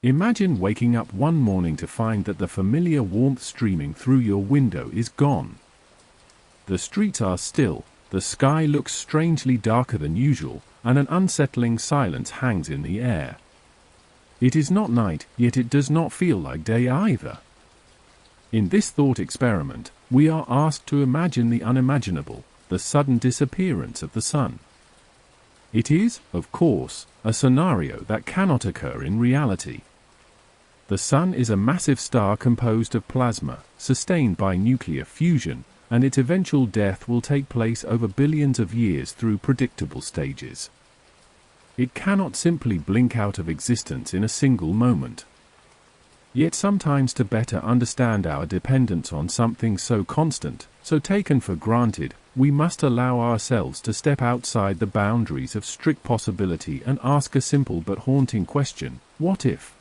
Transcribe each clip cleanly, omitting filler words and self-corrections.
Imagine waking up one morning to find that the familiar warmth streaming through your window is gone. The streets are still, the sky looks strangely darker than usual, and an unsettling silence hangs in the air. It is not night, yet it does not feel like day either. In this thought experiment, we are asked to imagine the unimaginable, the sudden disappearance of the sun. It is, of course, a scenario that cannot occur in reality. The sun is a massive star composed of plasma, sustained by nuclear fusion, and its eventual death will take place over billions of years through predictable stages. It cannot simply blink out of existence in a single moment. Yet sometimes, to better understand our dependence on something so constant, so taken for granted, we must allow ourselves to step outside the boundaries of strict possibility and ask a simple but haunting question: what if?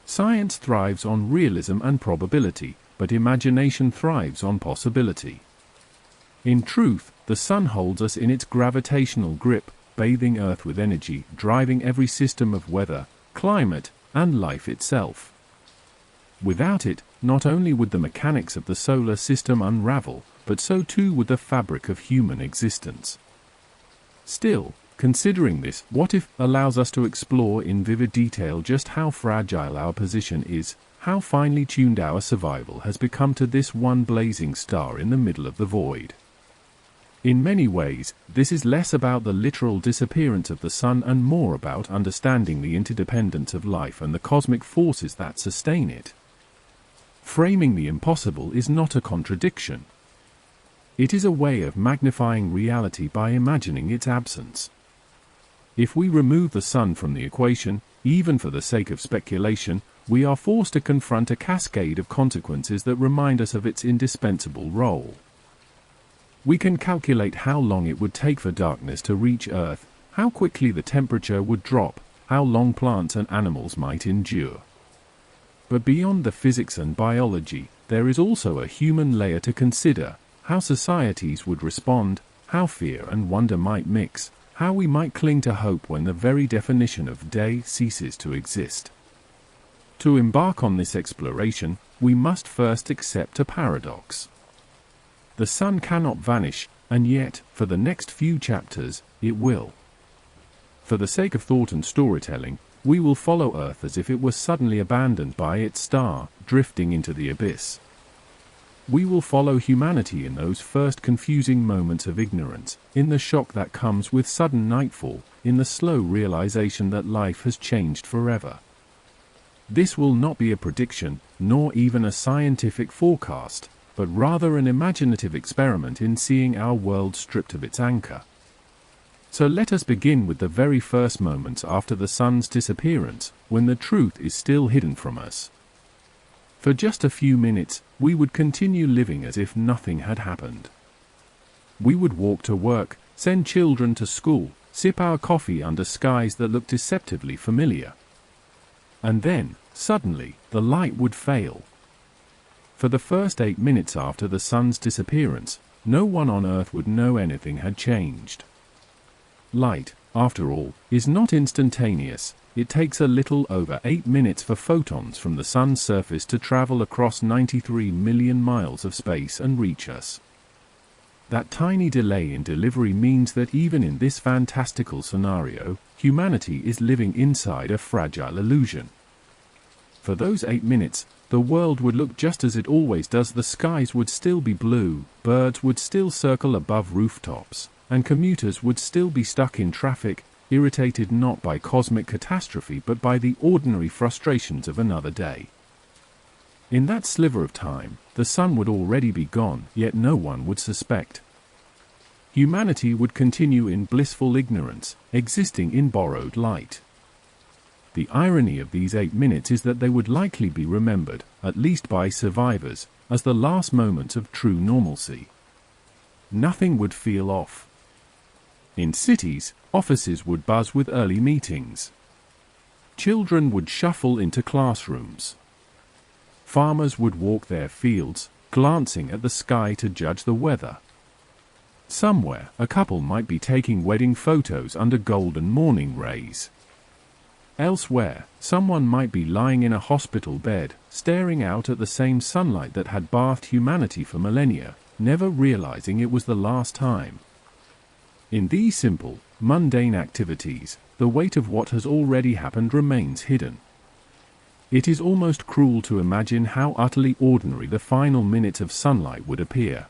Science thrives on realism and probability, but imagination thrives on possibility. In truth, the sun holds us in its gravitational grip, bathing Earth with energy, driving every system of weather, climate, and life itself. Without it, not only would the mechanics of the solar system unravel, but so too would the fabric of human existence. Still, considering this what if allows us to explore in vivid detail just how fragile our position is, how finely tuned our survival has become to this one blazing star in the middle of the void. In many ways, this is less about the literal disappearance of the sun and more about understanding the interdependence of life and the cosmic forces that sustain it. Framing the impossible is not a contradiction. It is a way of magnifying reality by imagining its absence. If we remove the sun from the equation, even for the sake of speculation, we are forced to confront a cascade of consequences that remind us of its indispensable role. We can calculate how long it would take for darkness to reach Earth, how quickly the temperature would drop, how long plants and animals might endure. But beyond the physics and biology, there is also a human layer to consider: how societies would respond, how fear and wonder might mix, how we might cling to hope when the very definition of day ceases to exist. To embark on this exploration, we must first accept a paradox. The sun cannot vanish, and yet, for the next few chapters, it will. For the sake of thought and storytelling, we will follow Earth as if it was suddenly abandoned by its star, drifting into the abyss. We will follow humanity in those first confusing moments of ignorance, in the shock that comes with sudden nightfall, in the slow realization that life has changed forever. This will not be a prediction, nor even a scientific forecast, but rather an imaginative experiment in seeing our world stripped of its anchor. So let us begin with the very first moments after the sun's disappearance, when the truth is still hidden from us. For just a few minutes, we would continue living as if nothing had happened. We would walk to work, send children to school, sip our coffee under skies that looked deceptively familiar. And then, suddenly, the light would fail. For the first 8 minutes after the sun's disappearance, no one on Earth would know anything had changed. Light, after all, is not instantaneous. It takes a little over 8 minutes for photons from the sun's surface to travel across 93 million miles of space and reach us. That tiny delay in delivery means that even in this fantastical scenario, humanity is living inside a fragile illusion. For those 8 minutes, the world would look just as it always does. The skies would still be blue, birds would still circle above rooftops, and commuters would still be stuck in traffic, irritated not by cosmic catastrophe but by the ordinary frustrations of another day. In that sliver of time, the sun would already be gone, yet no one would suspect. Humanity would continue in blissful ignorance, existing in borrowed light. The irony of these 8 minutes is that they would likely be remembered, at least by survivors, as the last moments of true normalcy. Nothing would feel off. In cities, offices would buzz with early meetings. Children would shuffle into classrooms. Farmers would walk their fields, glancing at the sky to judge the weather. Somewhere, a couple might be taking wedding photos under golden morning rays. Elsewhere, someone might be lying in a hospital bed, staring out at the same sunlight that had bathed humanity for millennia, never realizing it was the last time. In these simple, mundane activities, the weight of what has already happened remains hidden. It is almost cruel to imagine how utterly ordinary the final minutes of sunlight would appear.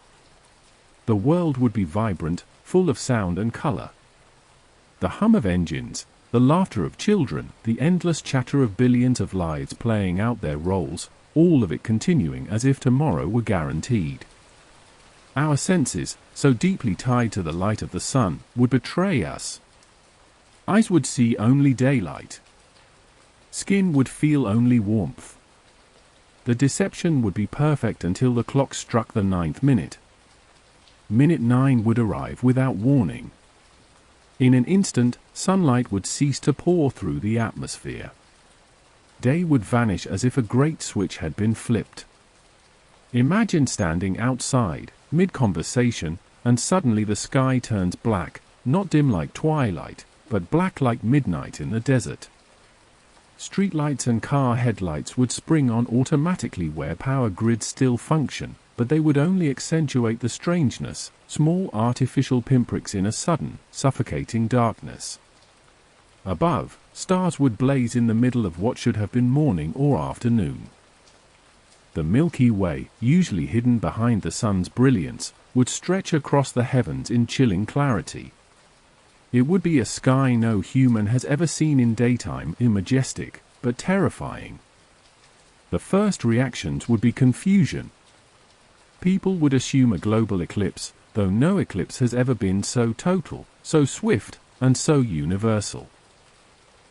The world would be vibrant, full of sound and color. The hum of engines, the laughter of children, the endless chatter of billions of lives playing out their roles, all of it continuing as if tomorrow were guaranteed. Our senses, so deeply tied to the light of the sun, would betray us. Eyes would see only daylight. Skin would feel only warmth. The deception would be perfect until the clock struck the 9th minute. Minute 9 would arrive without warning. In an instant, sunlight would cease to pour through the atmosphere. Day would vanish as if a great switch had been flipped. Imagine standing outside, mid-conversation, and suddenly the sky turns black, not dim like twilight, but black like midnight in the desert. Streetlights and car headlights would spring on automatically where power grids still function, but they would only accentuate the strangeness, small artificial pinpricks in a sudden, suffocating darkness. Above, stars would blaze in the middle of what should have been morning or afternoon. The Milky Way, usually hidden behind the sun's brilliance, would stretch across the heavens in chilling clarity. It would be a sky no human has ever seen in daytime, majestic, but terrifying. The first reactions would be confusion. People would assume a global eclipse, though no eclipse has ever been so total, so swift, and so universal.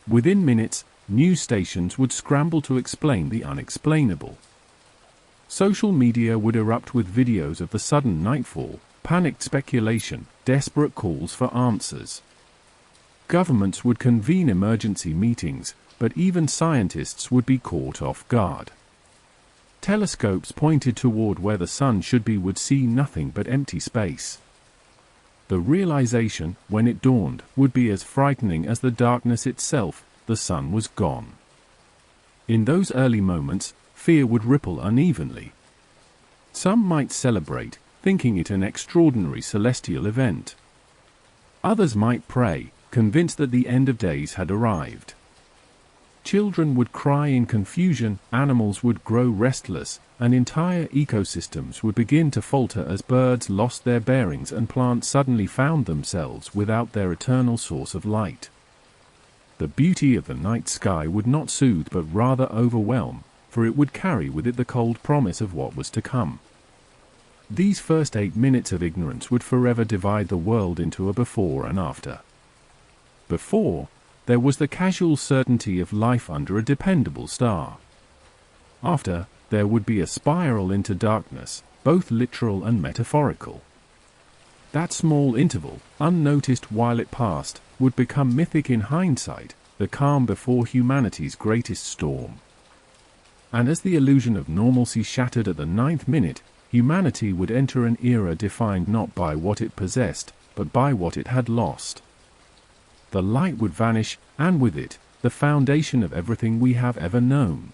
Within minutes, news stations would scramble to explain the unexplainable. Social media would erupt with videos of the sudden nightfall, panicked speculation, desperate calls for answers. Governments would convene emergency meetings, but even scientists would be caught off guard. Telescopes pointed toward where the sun should be would see nothing but empty space. The realization, when it dawned, would be as frightening as the darkness itself. The sun was gone. In those early moments, fear would ripple unevenly. Some might celebrate, thinking it an extraordinary celestial event. Others might pray, convinced that the end of days had arrived. Children would cry in confusion, animals would grow restless, and entire ecosystems would begin to falter as birds lost their bearings and plants suddenly found themselves without their eternal source of light. The beauty of the night sky would not soothe but rather overwhelm, for it would carry with it the cold promise of what was to come. These first 8 minutes of ignorance would forever divide the world into a before and after. Before, there was the casual certainty of life under a dependable star. After, there would be a spiral into darkness, both literal and metaphorical. That small interval, unnoticed while it passed, would become mythic in hindsight, the calm before humanity's greatest storm. And as the illusion of normalcy shattered at the 9th minute, humanity would enter an era defined not by what it possessed, but by what it had lost. The light would vanish, and with it, the foundation of everything we have ever known.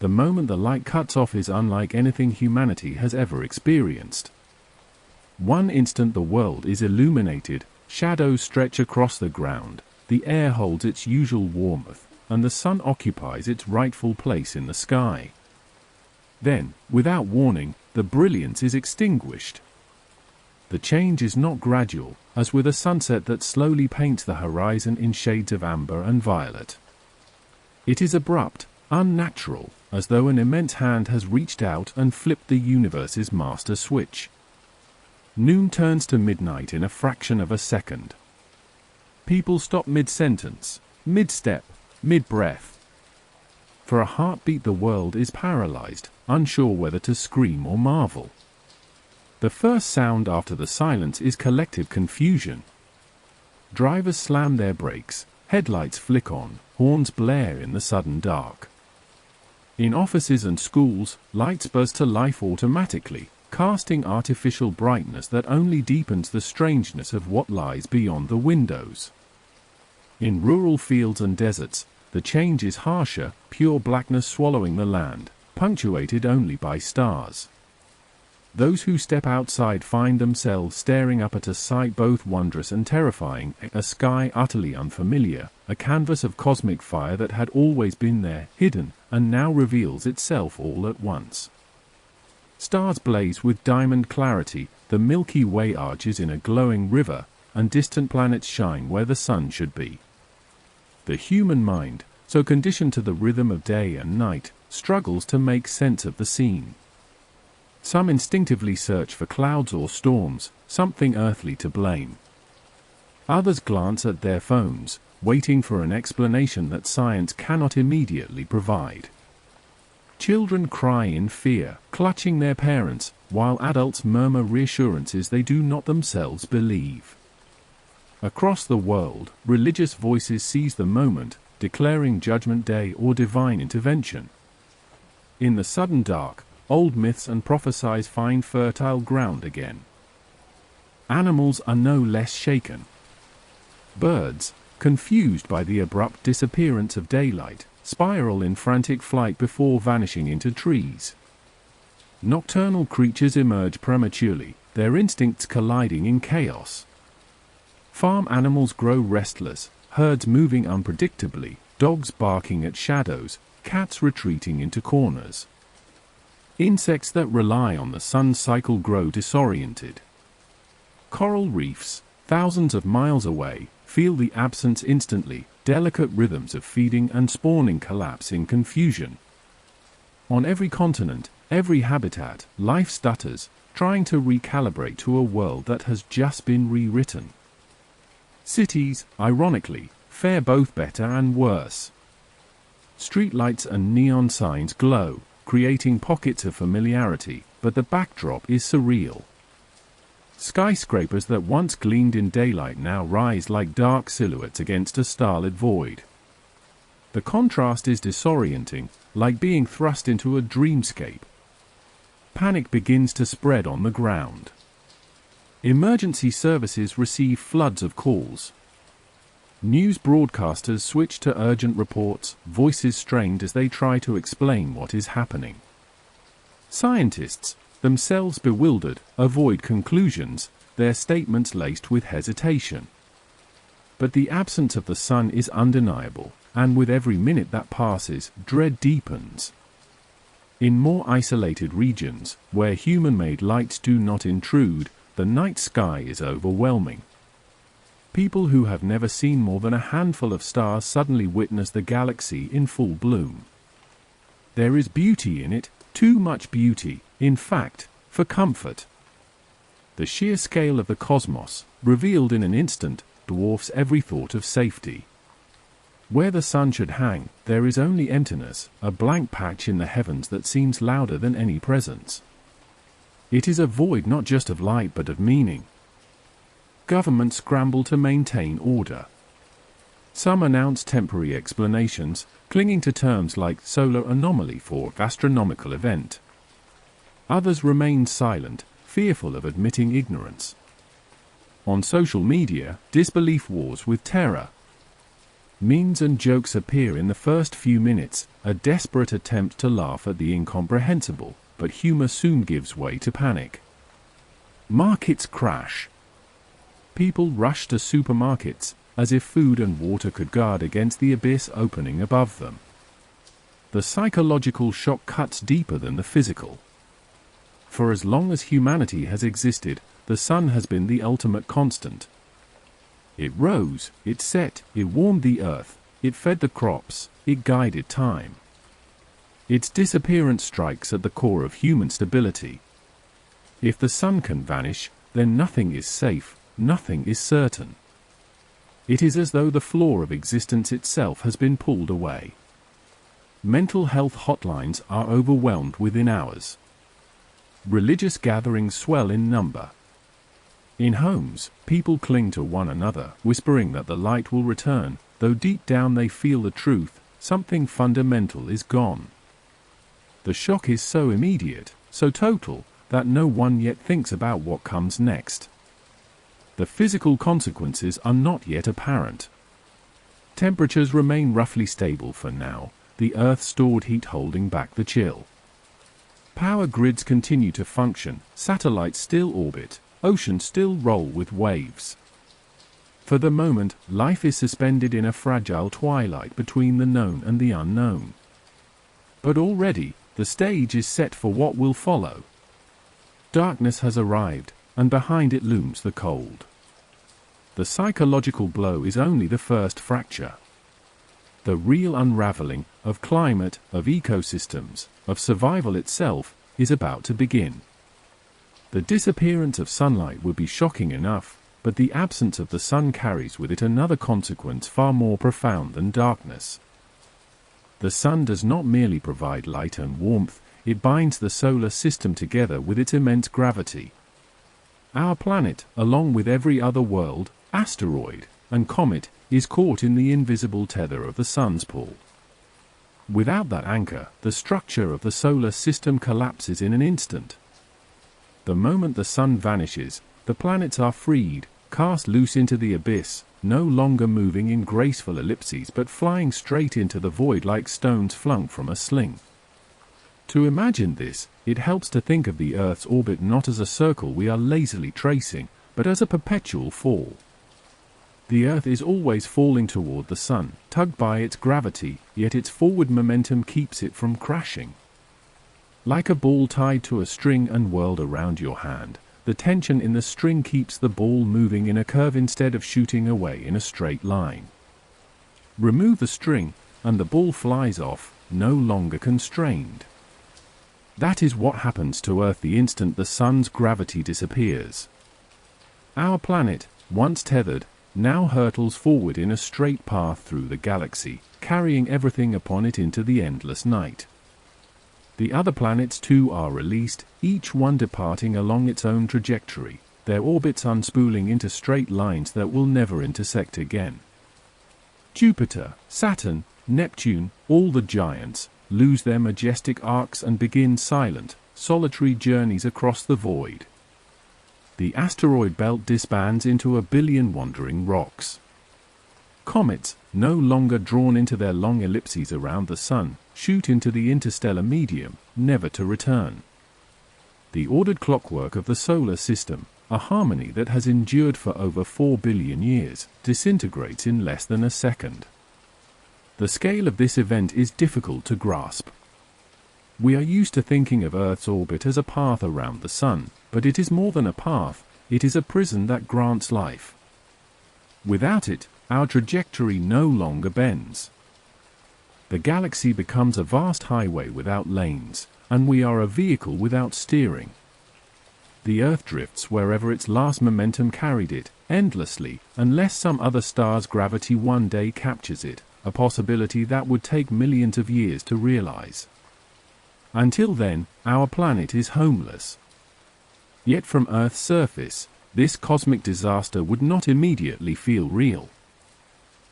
The moment the light cuts off is unlike anything humanity has ever experienced. One instant the world is illuminated, shadows stretch across the ground, the air holds its usual warmth, and the sun occupies its rightful place in the sky. Then, without warning, the brilliance is extinguished. The change is not gradual, as with a sunset that slowly paints the horizon in shades of amber and violet. It is abrupt, unnatural, as though an immense hand has reached out and flipped the universe's master switch. Noon turns to midnight in a fraction of a second. People stop mid-sentence, mid-step, mid-breath. For a heartbeat the world is paralyzed, unsure whether to scream or marvel. The first sound after the silence is collective confusion. Drivers slam their brakes, headlights flick on, horns blare in the sudden dark. In offices and schools, lights buzz to life automatically, casting artificial brightness that only deepens the strangeness of what lies beyond the windows. In rural fields and deserts, the change is harsher, pure blackness swallowing the land, punctuated only by stars. Those who step outside find themselves staring up at a sight both wondrous and terrifying, a sky utterly unfamiliar, a canvas of cosmic fire that had always been there, hidden, and now reveals itself all at once. Stars blaze with diamond clarity, the Milky Way arches in a glowing river, and distant planets shine where the sun should be. The human mind, so conditioned to the rhythm of day and night, struggles to make sense of the scene. Some instinctively search for clouds or storms, something earthly to blame. Others glance at their phones, waiting for an explanation that science cannot immediately provide. Children cry in fear, clutching their parents, while adults murmur reassurances they do not themselves believe. Across the world, religious voices seize the moment, declaring Judgment Day or divine intervention. In the sudden dark, old myths and prophecies find fertile ground again. Animals are no less shaken. Birds, confused by the abrupt disappearance of daylight, spiral in frantic flight before vanishing into trees. Nocturnal creatures emerge prematurely, their instincts colliding in chaos. Farm animals grow restless, herds moving unpredictably, dogs barking at shadows, cats retreating into corners. Insects that rely on the sun's cycle grow disoriented. Coral reefs, thousands of miles away, feel the absence instantly, delicate rhythms of feeding and spawning collapse in confusion. On every continent, every habitat, life stutters, trying to recalibrate to a world that has just been rewritten. Cities, ironically, fare both better and worse. Streetlights and neon signs glow, creating pockets of familiarity, but the backdrop is surreal. Skyscrapers that once gleamed in daylight now rise like dark silhouettes against a starlit void. The contrast is disorienting, like being thrust into a dreamscape. Panic begins to spread on the ground. Emergency services receive floods of calls. News broadcasters switch to urgent reports, voices strained as they try to explain what is happening. Scientists, themselves bewildered, avoid conclusions, their statements laced with hesitation. But the absence of the sun is undeniable, and with every minute that passes, dread deepens. In more isolated regions, where human-made lights do not intrude, the night sky is overwhelming. People who have never seen more than a handful of stars suddenly witness the galaxy in full bloom. There is beauty in it, too much beauty, in fact, for comfort. The sheer scale of the cosmos, revealed in an instant, dwarfs every thought of safety. Where the sun should hang, there is only emptiness, a blank patch in the heavens that seems louder than any presence. It is a void not just of light but of meaning. Governments scramble to maintain order. Some announce temporary explanations, clinging to terms like solar anomaly for astronomical event. Others remain silent, fearful of admitting ignorance. On social media, disbelief wars with terror. Memes and jokes appear in the first few minutes, a desperate attempt to laugh at the incomprehensible, but humor soon gives way to panic. Markets crash. People rush to supermarkets, as if food and water could guard against the abyss opening above them. The psychological shock cuts deeper than the physical. For as long as humanity has existed, the sun has been the ultimate constant. It rose, it set, it warmed the earth, it fed the crops, it guided time. Its disappearance strikes at the core of human stability. If the sun can vanish, then nothing is safe, nothing is certain. It is as though the floor of existence itself has been pulled away. Mental health hotlines are overwhelmed within hours. Religious gatherings swell in number. In homes, people cling to one another, whispering that the light will return, though deep down they feel the truth, something fundamental is gone. The shock is so immediate, so total, that no one yet thinks about what comes next. The physical consequences are not yet apparent. Temperatures remain roughly stable for now, the Earth's stored heat holding back the chill. Power grids continue to function, satellites still orbit, oceans still roll with waves. For the moment, life is suspended in a fragile twilight between the known and the unknown. But already, the stage is set for what will follow. Darkness has arrived, and behind it looms the cold. The psychological blow is only the first fracture. The real unraveling of climate, of ecosystems, of survival itself, is about to begin. The disappearance of sunlight would be shocking enough, but the absence of the sun carries with it another consequence far more profound than darkness. The sun does not merely provide light and warmth, it binds the solar system together with its immense gravity. Our planet, along with every other world, asteroid, and comet, is caught in the invisible tether of the sun's pull. Without that anchor, the structure of the solar system collapses in an instant. The moment the sun vanishes, the planets are freed, cast loose into the abyss, no longer moving in graceful ellipses but flying straight into the void like stones flung from a sling. To imagine this, it helps to think of the Earth's orbit not as a circle we are lazily tracing, but as a perpetual fall. The Earth is always falling toward the sun, tugged by its gravity, yet its forward momentum keeps it from crashing. Like a ball tied to a string and whirled around your hand, the tension in the string keeps the ball moving in a curve instead of shooting away in a straight line. Remove the string, and the ball flies off, no longer constrained. That is what happens to Earth the instant the sun's gravity disappears. Our planet, once tethered, now hurtles forward in a straight path through the galaxy, carrying everything upon it into the endless night. The other planets too are released, each one departing along its own trajectory, their orbits unspooling into straight lines that will never intersect again. Jupiter, Saturn, Neptune, all the giants, lose their majestic arcs and begin silent, solitary journeys across the void. The asteroid belt disbands into a billion wandering rocks. Comets, no longer drawn into their long ellipses around the sun, shoot into the interstellar medium, never to return. The ordered clockwork of the solar system, a harmony that has endured for over 4 billion years, disintegrates in less than a second. The scale of this event is difficult to grasp. We are used to thinking of Earth's orbit as a path around the sun, but it is more than a path, it is a prison that grants life. Without it, our trajectory no longer bends. The galaxy becomes a vast highway without lanes, and we are a vehicle without steering. The Earth drifts wherever its last momentum carried it, endlessly, unless some other star's gravity one day captures it, a possibility that would take millions of years to realize. Until then, our planet is homeless. Yet from Earth's surface, this cosmic disaster would not immediately feel real.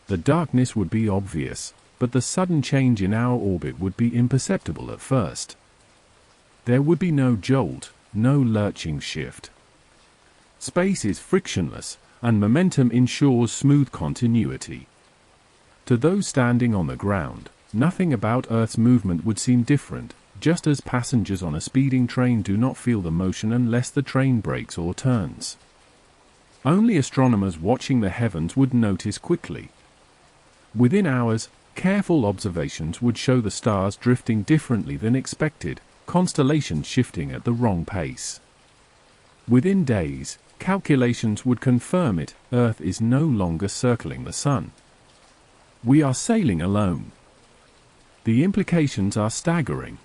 The darkness would be obvious, but the sudden change in our orbit would be imperceptible at first. There would be no jolt, no lurching shift. Space is frictionless, and momentum ensures smooth continuity. To those standing on the ground, nothing about Earth's movement would seem different, just as passengers on a speeding train do not feel the motion unless the train brakes or turns. Only astronomers watching the heavens would notice quickly. Within hours, careful observations would show the stars drifting differently than expected, constellations shifting at the wrong pace. Within days, calculations would confirm it, Earth is no longer circling the sun. We are sailing alone. The implications are staggering.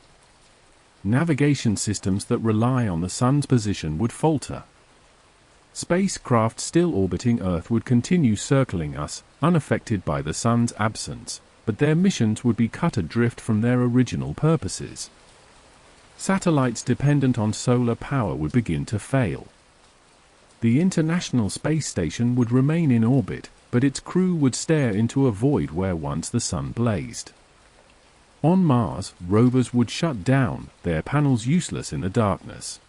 Navigation systems that rely on the sun's position would falter. Spacecraft still orbiting Earth would continue circling us, unaffected by the sun's absence, but their missions would be cut adrift from their original purposes. Satellites dependent on solar power would begin to fail. The International Space Station would remain in orbit, but its crew would stare into a void where once the sun blazed. On Mars, rovers would shut down, their panels useless in the darkness.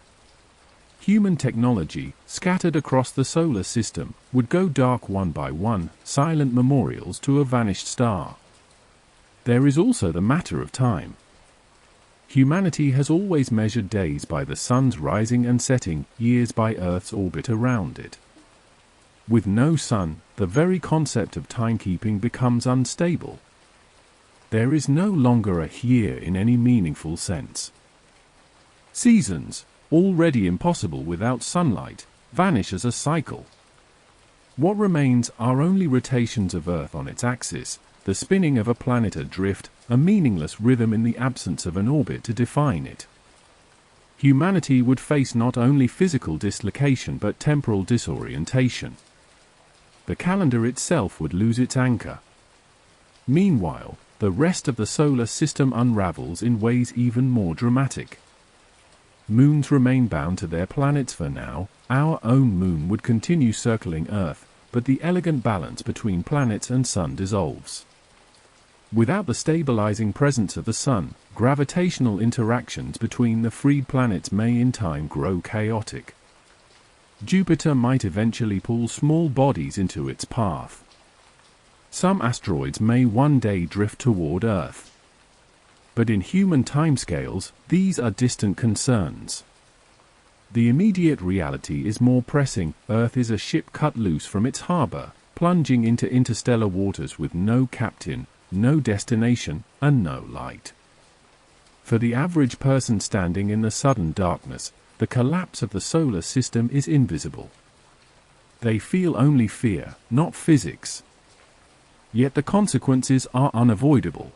human technology, scattered across the solar system, would go dark one by one, silent memorials to a vanished star. There is also the matter of time. Humanity has always measured days by the sun's rising and setting, years by Earth's orbit around it. With no sun, the very concept of timekeeping becomes unstable. There is no longer a year in any meaningful sense. Seasons, already impossible without sunlight, vanish as a cycle. What remains are only rotations of Earth on its axis, the spinning of a planet adrift, a meaningless rhythm in the absence of an orbit to define it. Humanity would face not only physical dislocation but temporal disorientation. The calendar itself would lose its anchor. Meanwhile, the rest of the solar system unravels in ways even more dramatic. Moons remain bound to their planets for now. Our own moon would continue circling Earth, but the elegant balance between planets and sun dissolves. Without the stabilizing presence of the sun, gravitational interactions between the freed planets may in time grow chaotic. Jupiter might eventually pull small bodies into its path. Some asteroids may one day drift toward Earth. But in human timescales, these are distant concerns. The immediate reality is more pressing. Earth is a ship cut loose from its harbor, plunging into interstellar waters with no captain, no destination, and no light. For the average person standing in the sudden darkness, the collapse of the solar system is invisible. They feel only fear, not physics. Yet the consequences are unavoidable.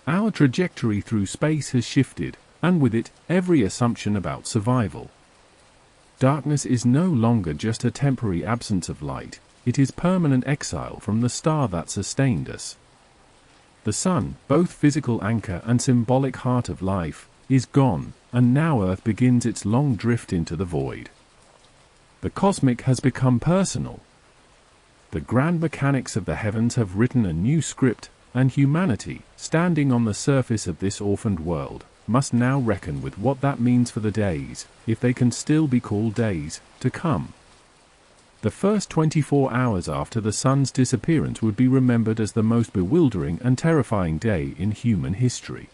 Our trajectory through space has shifted, and with it, every assumption about survival. Darkness is no longer just a temporary absence of light, it is permanent exile from the star that sustained us. The sun, both physical anchor and symbolic heart of life, is gone, and now Earth begins its long drift into the void. The cosmic has become personal. The grand mechanics of the heavens have written a new script, and humanity, standing on the surface of this orphaned world, must now reckon with what that means for the days, if they can still be called days, to come. The first 24 hours after the sun's disappearance would be remembered as the most bewildering and terrifying day in human history.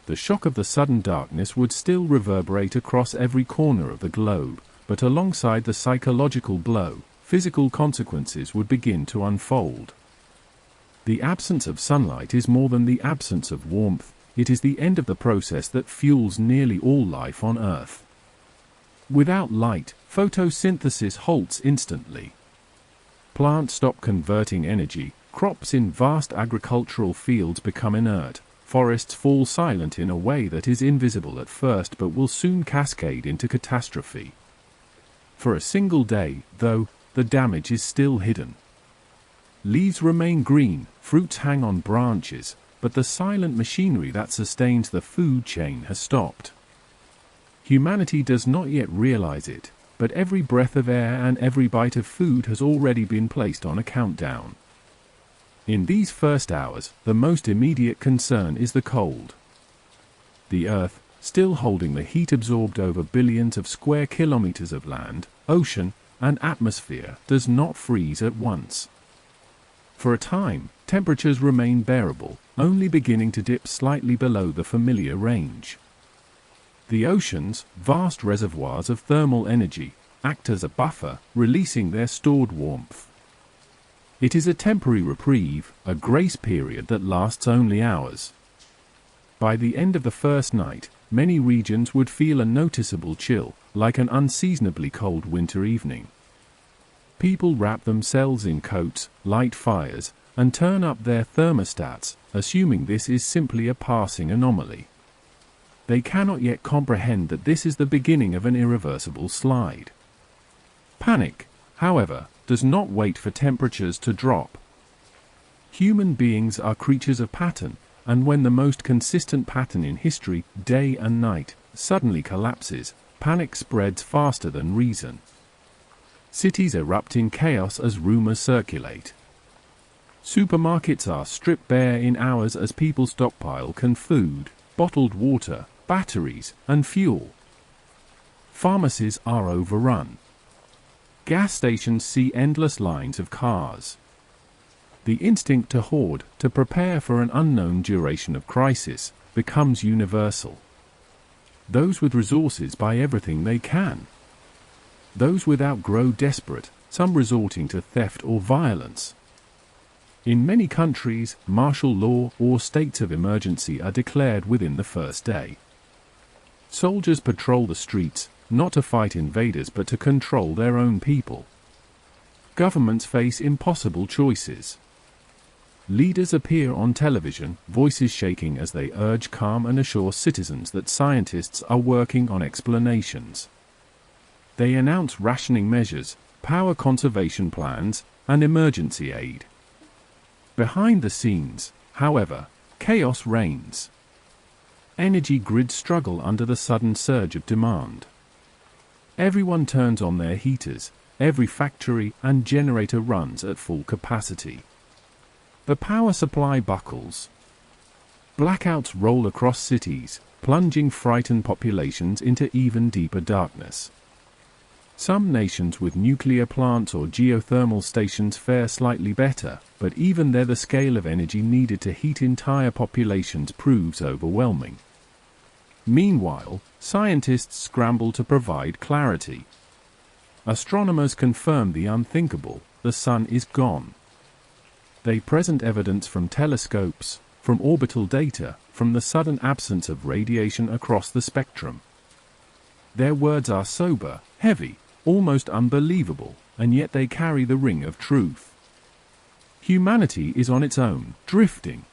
The shock of the sudden darkness would still reverberate across every corner of the globe, but alongside the psychological blow, physical consequences would begin to unfold. The absence of sunlight is more than the absence of warmth, it is the end of the process that fuels nearly all life on Earth. Without light, photosynthesis halts instantly. Plants stop converting energy, crops in vast agricultural fields become inert, forests fall silent in a way that is invisible at first but will soon cascade into catastrophe. For a single day, though, the damage is still hidden. Leaves remain green, fruits hang on branches, but the silent machinery that sustains the food chain has stopped. Humanity does not yet realize it, but every breath of air and every bite of food has already been placed on a countdown. In these first hours, the most immediate concern is the cold. The Earth, still holding the heat absorbed over billions of square kilometers of land, ocean, and atmosphere, does not freeze at once. For a time, temperatures remain bearable, only beginning to dip slightly below the familiar range. The oceans, vast reservoirs of thermal energy, act as a buffer, releasing their stored warmth. It is a temporary reprieve, a grace period that lasts only hours. By the end of the first night, many regions would feel a noticeable chill, like an unseasonably cold winter evening. People wrap themselves in coats, light fires, and turn up their thermostats, assuming this is simply a passing anomaly. They cannot yet comprehend that this is the beginning of an irreversible slide. Panic, however, does not wait for temperatures to drop. Human beings are creatures of pattern, and when the most consistent pattern in history, day and night, suddenly collapses, panic spreads faster than reason. Cities erupt in chaos as rumors circulate. Supermarkets are stripped bare in hours as people stockpile canned food, bottled water, batteries, and fuel. Pharmacies are overrun. Gas stations see endless lines of cars. The instinct to hoard, to prepare for an unknown duration of crisis, becomes universal. Those with resources buy everything they can. Those without grow desperate, some resorting to theft or violence. In many countries, martial law or states of emergency are declared within the first day. Soldiers patrol the streets, not to fight invaders but to control their own people. Governments face impossible choices. Leaders appear on television, voices shaking as they urge calm and assure citizens that scientists are working on explanations. They announce rationing measures, power conservation plans, and emergency aid. Behind the scenes, however, chaos reigns. Energy grids struggle under the sudden surge of demand. Everyone turns on their heaters, every factory and generator runs at full capacity. The power supply buckles. Blackouts roll across cities, plunging frightened populations into even deeper darkness. Some nations with nuclear plants or geothermal stations fare slightly better, but even there the scale of energy needed to heat entire populations proves overwhelming. Meanwhile, scientists scramble to provide clarity. Astronomers confirm the unthinkable: the sun is gone. They present evidence from telescopes, from orbital data, from the sudden absence of radiation across the spectrum. Their words are sober, heavy, almost unbelievable, and yet they carry the ring of truth. Humanity is on its own, drifting.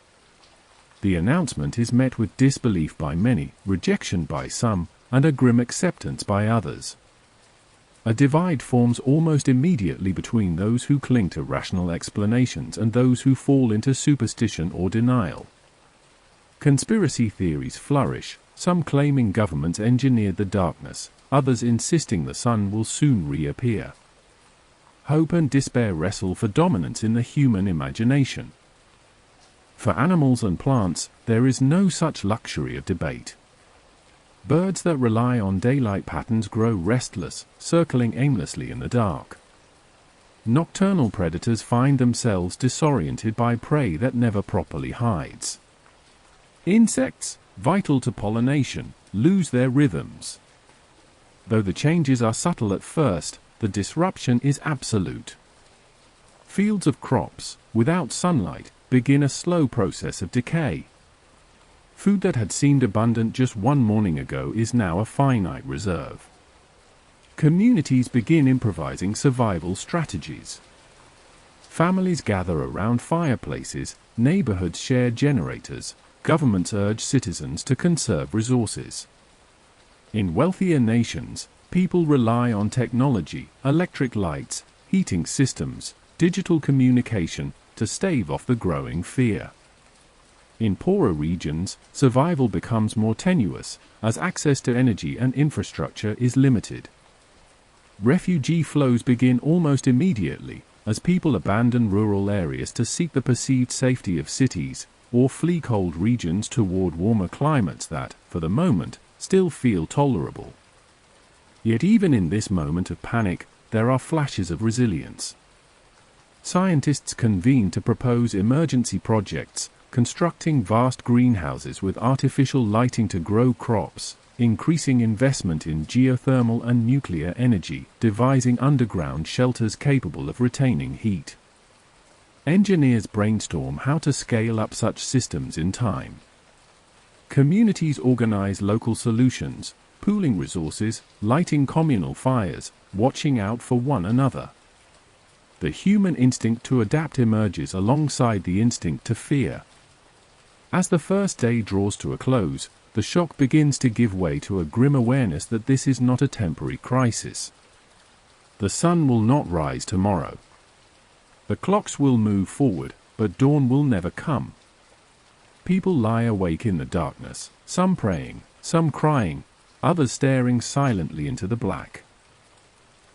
The announcement is met with disbelief by many, rejection by some, and a grim acceptance by others. A divide forms almost immediately between those who cling to rational explanations and those who fall into superstition or denial. Conspiracy theories flourish, some claiming governments engineered the darkness, others insisting the sun will soon reappear. Hope and despair wrestle for dominance in the human imagination. For animals and plants, there is no such luxury of debate. Birds that rely on daylight patterns grow restless, circling aimlessly in the dark. Nocturnal predators find themselves disoriented by prey that never properly hides. Insects, vital to pollination, lose their rhythms. Though the changes are subtle at first, the disruption is absolute. Fields of crops, without sunlight, begin a slow process of decay. Food that had seemed abundant just one morning ago is now a finite reserve. Communities begin improvising survival strategies. Families gather around fireplaces, neighborhoods share generators, governments urge citizens to conserve resources. In wealthier nations, people rely on technology, electric lights, heating systems, digital communication, to stave off the growing fear. In poorer regions, survival becomes more tenuous, as access to energy and infrastructure is limited. Refugee flows begin almost immediately, as people abandon rural areas to seek the perceived safety of cities, or flee cold regions toward warmer climates that, for the moment, still feel tolerable. Yet even in this moment of panic, there are flashes of resilience. Scientists convene to propose emergency projects, constructing vast greenhouses with artificial lighting to grow crops, increasing investment in geothermal and nuclear energy, devising underground shelters capable of retaining heat. Engineers brainstorm how to scale up such systems in time. Communities organize local solutions, pooling resources, lighting communal fires, watching out for one another. The human instinct to adapt emerges alongside the instinct to fear. As the first day draws to a close, the shock begins to give way to a grim awareness that this is not a temporary crisis. The sun will not rise tomorrow. The clocks will move forward, but dawn will never come. People lie awake in the darkness, some praying, some crying, others staring silently into the black.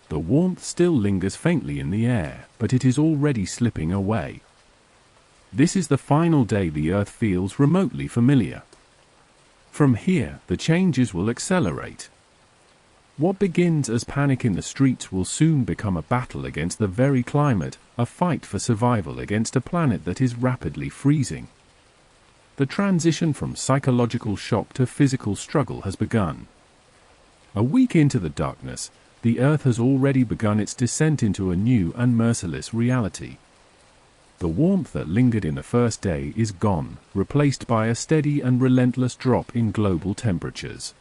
The warmth still lingers faintly in the air, but it is already slipping away. This is the final day the Earth feels remotely familiar. From here, the changes will accelerate. What begins as panic in the streets will soon become a battle against the very climate, a fight for survival against a planet that is rapidly freezing. The transition from psychological shock to physical struggle has begun. A week into the darkness, the Earth has already begun its descent into a new and merciless reality. The warmth that lingered in the first day is gone, replaced by a steady and relentless drop in global temperatures.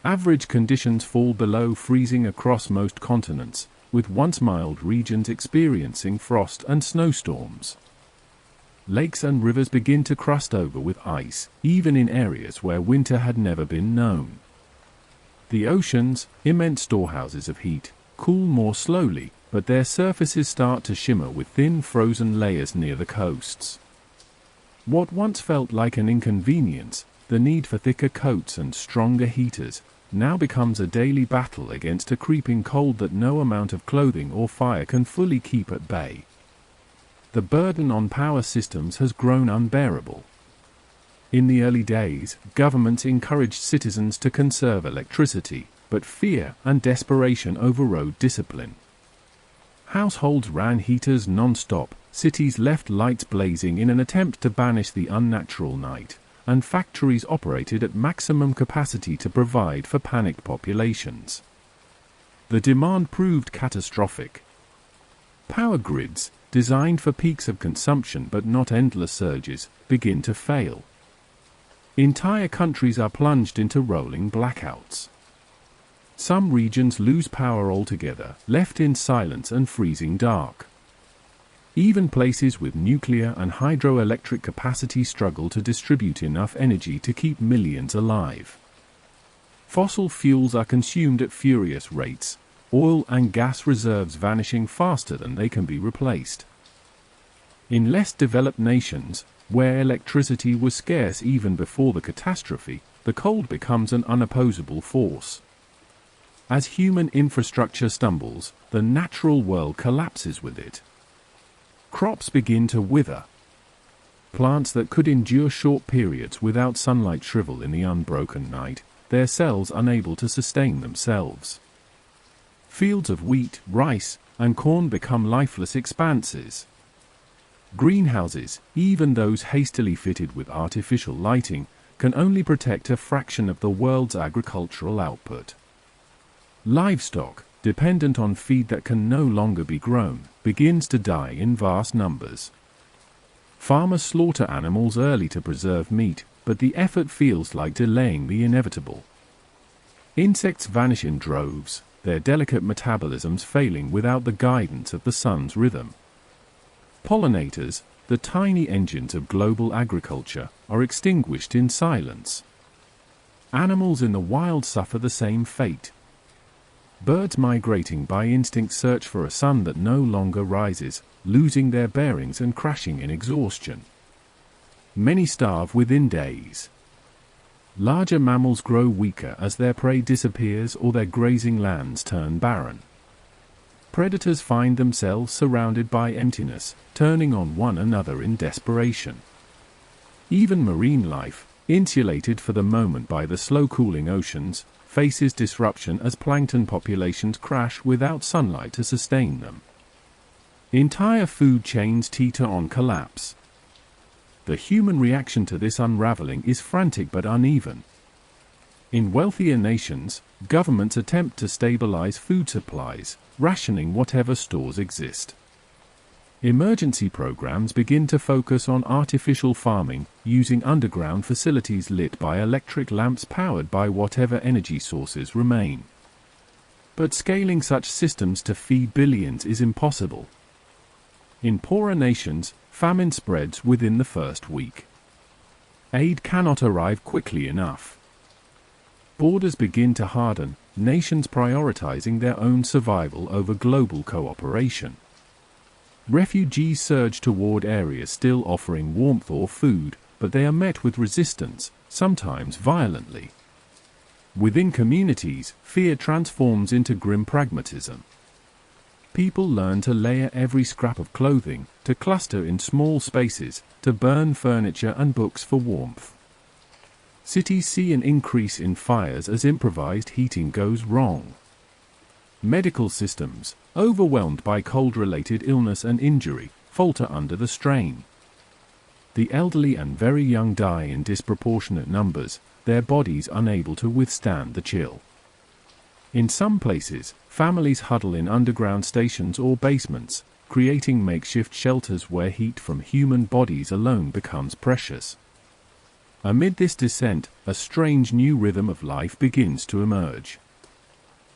Average conditions fall below freezing across most continents, with once mild regions experiencing frost and snowstorms. Lakes and rivers begin to crust over with ice, even in areas where winter had never been known. The oceans, immense storehouses of heat, cool more slowly, but their surfaces start to shimmer with thin frozen layers near the coasts. What once felt like an inconvenience, the need for thicker coats and stronger heaters, now becomes a daily battle against a creeping cold that no amount of clothing or fire can fully keep at bay. The burden on power systems has grown unbearable. In the early days, governments encouraged citizens to conserve electricity, but fear and desperation overrode discipline. Households ran heaters non-stop, cities left lights blazing in an attempt to banish the unnatural night, and factories operated at maximum capacity to provide for panicked populations. The demand proved catastrophic. Power grids, designed for peaks of consumption but not endless surges, begin to fail. Entire countries are plunged into rolling blackouts. Some regions lose power altogether, left in silence and freezing dark. Even places with nuclear and hydroelectric capacity struggle to distribute enough energy to keep millions alive. Fossil fuels are consumed at furious rates, oil and gas reserves vanishing faster than they can be replaced. In less developed nations, where electricity was scarce even before the catastrophe, the cold becomes an unopposable force. As human infrastructure stumbles, the natural world collapses with it. Crops begin to wither. Plants that could endure short periods without sunlight shrivel in the unbroken night, their cells unable to sustain themselves. Fields of wheat, rice, and corn become lifeless expanses. Greenhouses, even those hastily fitted with artificial lighting, can only protect a fraction of the world's agricultural output. Livestock, dependent on feed that can no longer be grown, begins to die in vast numbers. Farmers slaughter animals early to preserve meat, but the effort feels like delaying the inevitable. Insects vanish in droves, their delicate metabolisms failing without the guidance of the sun's rhythm. Pollinators, the tiny engines of global agriculture, are extinguished in silence. Animals in the wild suffer the same fate. Birds migrating by instinct search for a sun that no longer rises, losing their bearings and crashing in exhaustion. Many starve within days. Larger mammals grow weaker as their prey disappears or their grazing lands turn barren. Predators find themselves surrounded by emptiness, turning on one another in desperation. Even marine life, insulated for the moment by the slow-cooling oceans, faces disruption as plankton populations crash without sunlight to sustain them. Entire food chains teeter on collapse. The human reaction to this unraveling is frantic but uneven. In wealthier nations, governments attempt to stabilize food supplies, rationing whatever stores exist. Emergency programs begin to focus on artificial farming, using underground facilities lit by electric lamps powered by whatever energy sources remain. But scaling such systems to feed billions is impossible. In poorer nations, famine spreads within the first week. Aid cannot arrive quickly enough. Borders begin to harden, nations prioritizing their own survival over global cooperation. Refugees surge toward areas still offering warmth or food, but they are met with resistance, sometimes violently. Within communities, fear transforms into grim pragmatism. People learn to layer every scrap of clothing, to cluster in small spaces, to burn furniture and books for warmth. Cities see an increase in fires as improvised heating goes wrong. Medical systems, overwhelmed by cold-related illness and injury, falter under the strain. The elderly and very young die in disproportionate numbers, their bodies unable to withstand the chill. In some places, families huddle in underground stations or basements, creating makeshift shelters where heat from human bodies alone becomes precious. Amid this descent, a strange new rhythm of life begins to emerge.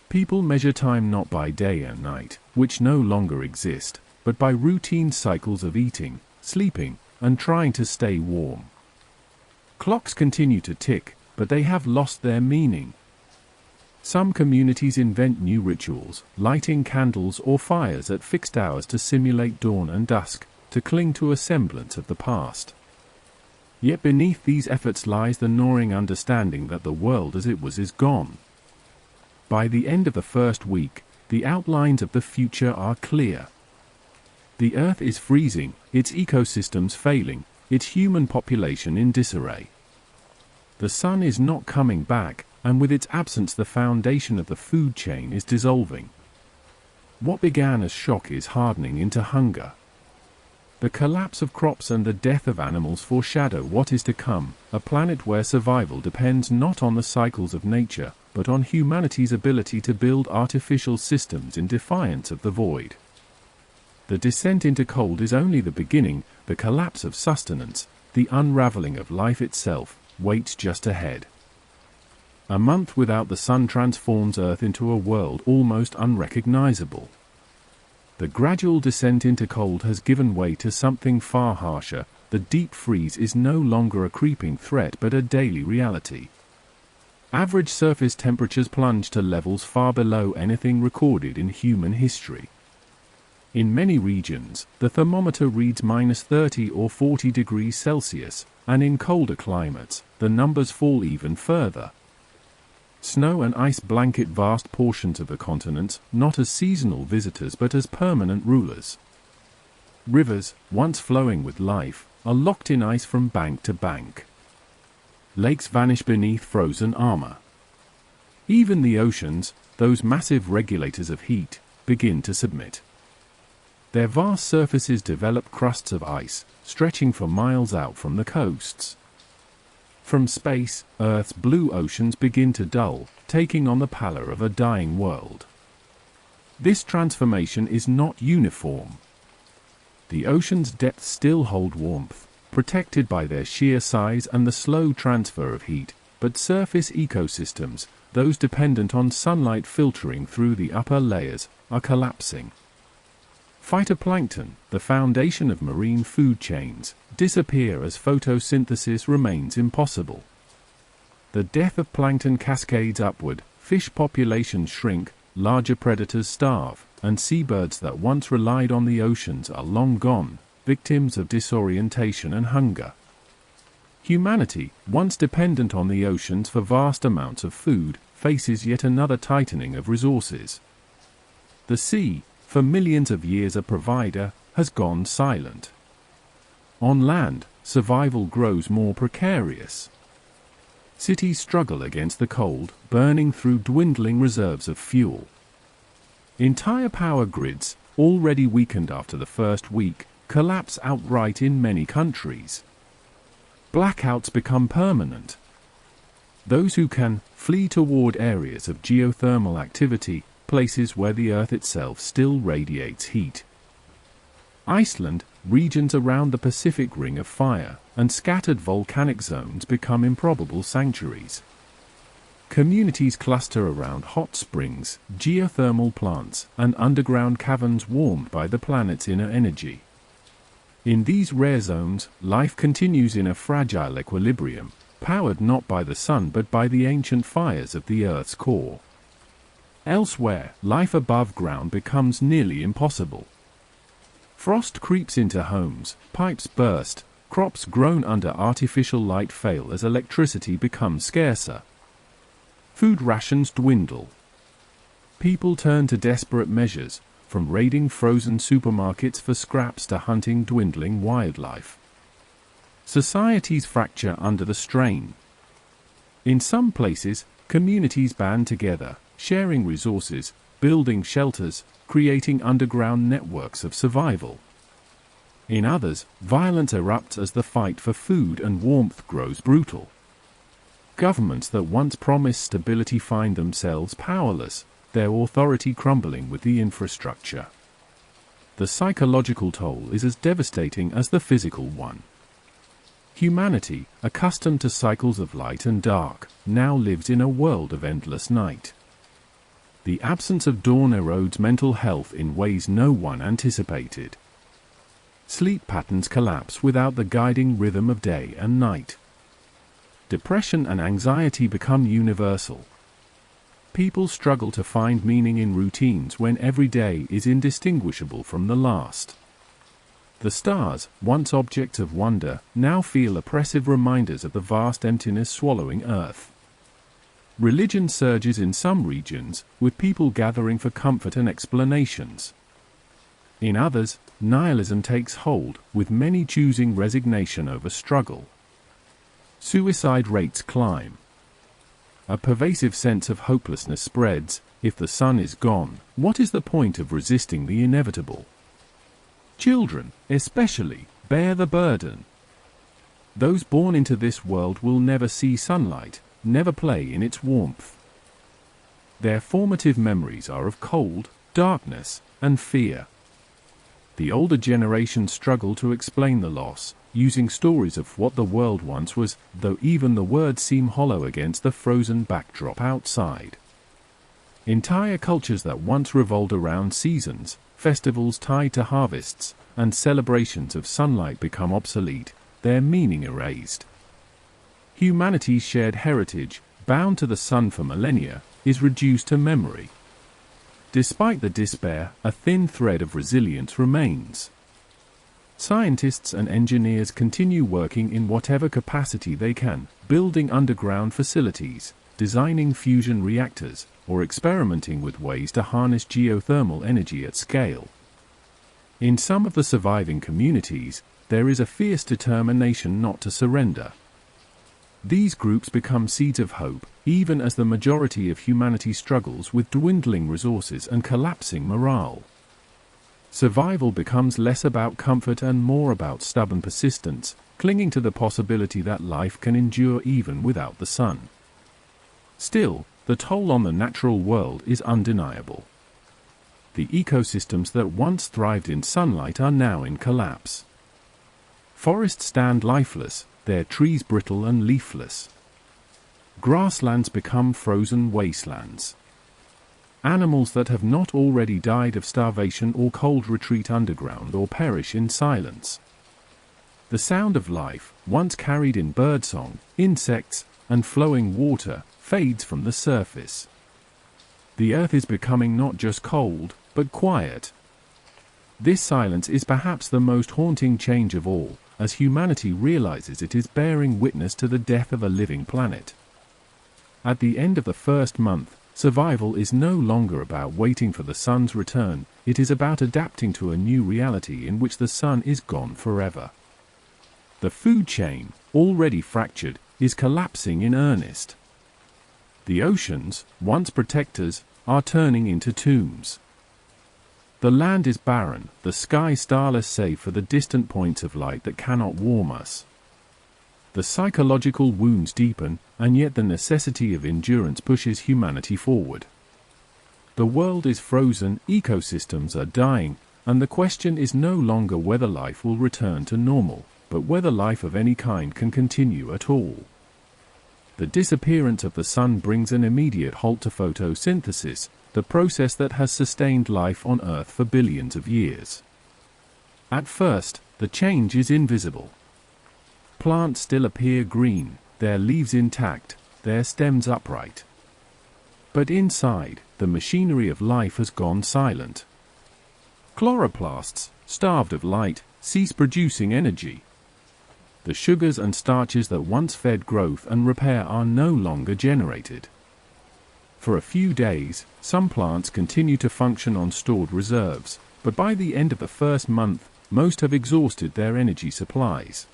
People measure time not by day and night, which no longer exist, but by routine cycles of eating, sleeping, and trying to stay warm. Clocks continue to tick, but they have lost their meaning. Some communities invent new rituals, lighting candles or fires at fixed hours to simulate dawn and dusk, to cling to a semblance of the past. Yet beneath these efforts lies the gnawing understanding that the world as it was is gone. By the end of the first week, the outlines of the future are clear. The Earth is freezing, its ecosystems failing, its human population in disarray. The sun is not coming back, and with its absence the foundation of the food chain is dissolving. What began as shock is hardening into hunger. The collapse of crops and the death of animals foreshadow what is to come, a planet where survival depends not on the cycles of nature, but on humanity's ability to build artificial systems in defiance of the void. The descent into cold is only the beginning, the collapse of sustenance, the unraveling of life itself, waits just ahead. A month without the sun transforms Earth into a world almost unrecognizable. The gradual descent into cold has given way to something far harsher. The deep freeze is no longer a creeping threat but a daily reality. Average surface temperatures plunge to levels far below anything recorded in human history. In many regions, the thermometer reads -30 or 40 degrees Celsius, and in colder climates, the numbers fall even further. Snow and ice blanket vast portions of the continents, not as seasonal visitors but as permanent rulers. Rivers, once flowing with life, are locked in ice from bank to bank. Lakes vanish beneath frozen armor. Even the oceans, those massive regulators of heat, begin to submit. Their vast surfaces develop crusts of ice, stretching for miles out from the coasts. From space, Earth's blue oceans begin to dull, taking on the pallor of a dying world. This transformation is not uniform. The ocean's depths still hold warmth, protected by their sheer size and the slow transfer of heat, but surface ecosystems, those dependent on sunlight filtering through the upper layers, are collapsing. Phytoplankton, the foundation of marine food chains, disappear as photosynthesis remains impossible. The death of plankton cascades upward, fish populations shrink, larger predators starve, and seabirds that once relied on the oceans are long gone, victims of disorientation and hunger. Humanity, once dependent on the oceans for vast amounts of food, faces yet another tightening of resources. The sea, for millions of years a provider, has gone silent. On land, survival grows more precarious. Cities struggle against the cold, burning through dwindling reserves of fuel. Entire power grids, already weakened after the first week, collapse outright in many countries. Blackouts become permanent. Those who can flee toward areas of geothermal activity, places where the Earth itself still radiates heat. Iceland, regions around the Pacific Ring of Fire, and scattered volcanic zones become improbable sanctuaries. Communities cluster around hot springs, geothermal plants, and underground caverns warmed by the planet's inner energy. In these rare zones, life continues in a fragile equilibrium, powered not by the sun but by the ancient fires of the Earth's core. Elsewhere, life above ground becomes nearly impossible. Frost creeps into homes, pipes burst, crops grown under artificial light fail as electricity becomes scarcer. Food rations dwindle. People turn to desperate measures, from raiding frozen supermarkets for scraps to hunting dwindling wildlife. Societies fracture under the strain. In some places, communities band together, sharing resources, building shelters, creating underground networks of survival. In others, violence erupts as the fight for food and warmth grows brutal. Governments that once promised stability find themselves powerless, their authority crumbling with the infrastructure. The psychological toll is as devastating as the physical one. Humanity, accustomed to cycles of light and dark, now lives in a world of endless night. The absence of dawn erodes mental health in ways no one anticipated. Sleep patterns collapse without the guiding rhythm of day and night. Depression and anxiety become universal. People struggle to find meaning in routines when every day is indistinguishable from the last. The stars, once objects of wonder, now feel oppressive reminders of the vast emptiness swallowing Earth. Religion surges in some regions, with people gathering for comfort and explanations. In others, nihilism takes hold, with many choosing resignation over struggle. Suicide rates climb. A pervasive sense of hopelessness spreads. If the sun is gone, what is the point of resisting the inevitable? Children, especially, bear the burden. Those born into this world will never see sunlight, never play in its warmth. Their formative memories are of cold, darkness, and fear. The older generations struggle to explain the loss, using stories of what the world once was, though even the words seem hollow against the frozen backdrop outside. Entire cultures that once revolved around seasons, festivals tied to harvests, and celebrations of sunlight become obsolete, their meaning erased. Humanity's shared heritage, bound to the sun for millennia, is reduced to memory. Despite the despair, a thin thread of resilience remains. Scientists and engineers continue working in whatever capacity they can, building underground facilities, designing fusion reactors, or experimenting with ways to harness geothermal energy at scale. In some of the surviving communities, there is a fierce determination not to surrender. These groups become seeds of hope, even as the majority of humanity struggles with dwindling resources and collapsing morale. Survival becomes less about comfort and more about stubborn persistence, clinging to the possibility that life can endure even without the sun. Still, the toll on the natural world is undeniable. The ecosystems that once thrived in sunlight are now in collapse. Forests stand lifeless, their trees brittle and leafless. Grasslands become frozen wastelands. Animals that have not already died of starvation or cold retreat underground or perish in silence. The sound of life, once carried in birdsong, insects, and flowing water, fades from the surface. The earth is becoming not just cold, but quiet. This silence is perhaps the most haunting change of all, as humanity realizes it is bearing witness to the death of a living planet. At the end of the first month, survival is no longer about waiting for the sun's return, it is about adapting to a new reality in which the sun is gone forever. The food chain, already fractured, is collapsing in earnest. The oceans, once protectors, are turning into tombs. The land is barren, the sky starless save for the distant points of light that cannot warm us. The psychological wounds deepen, and yet the necessity of endurance pushes humanity forward. The world is frozen, ecosystems are dying, and the question is no longer whether life will return to normal, but whether life of any kind can continue at all. The disappearance of the sun brings an immediate halt to photosynthesis, the process that has sustained life on Earth for billions of years. At first, the change is invisible. Plants still appear green, their leaves intact, their stems upright. But inside, the machinery of life has gone silent. Chloroplasts, starved of light, cease producing energy. The sugars and starches that once fed growth and repair are no longer generated. For a few days, some plants continue to function on stored reserves, but by the end of the first month, most have exhausted their energy supplies.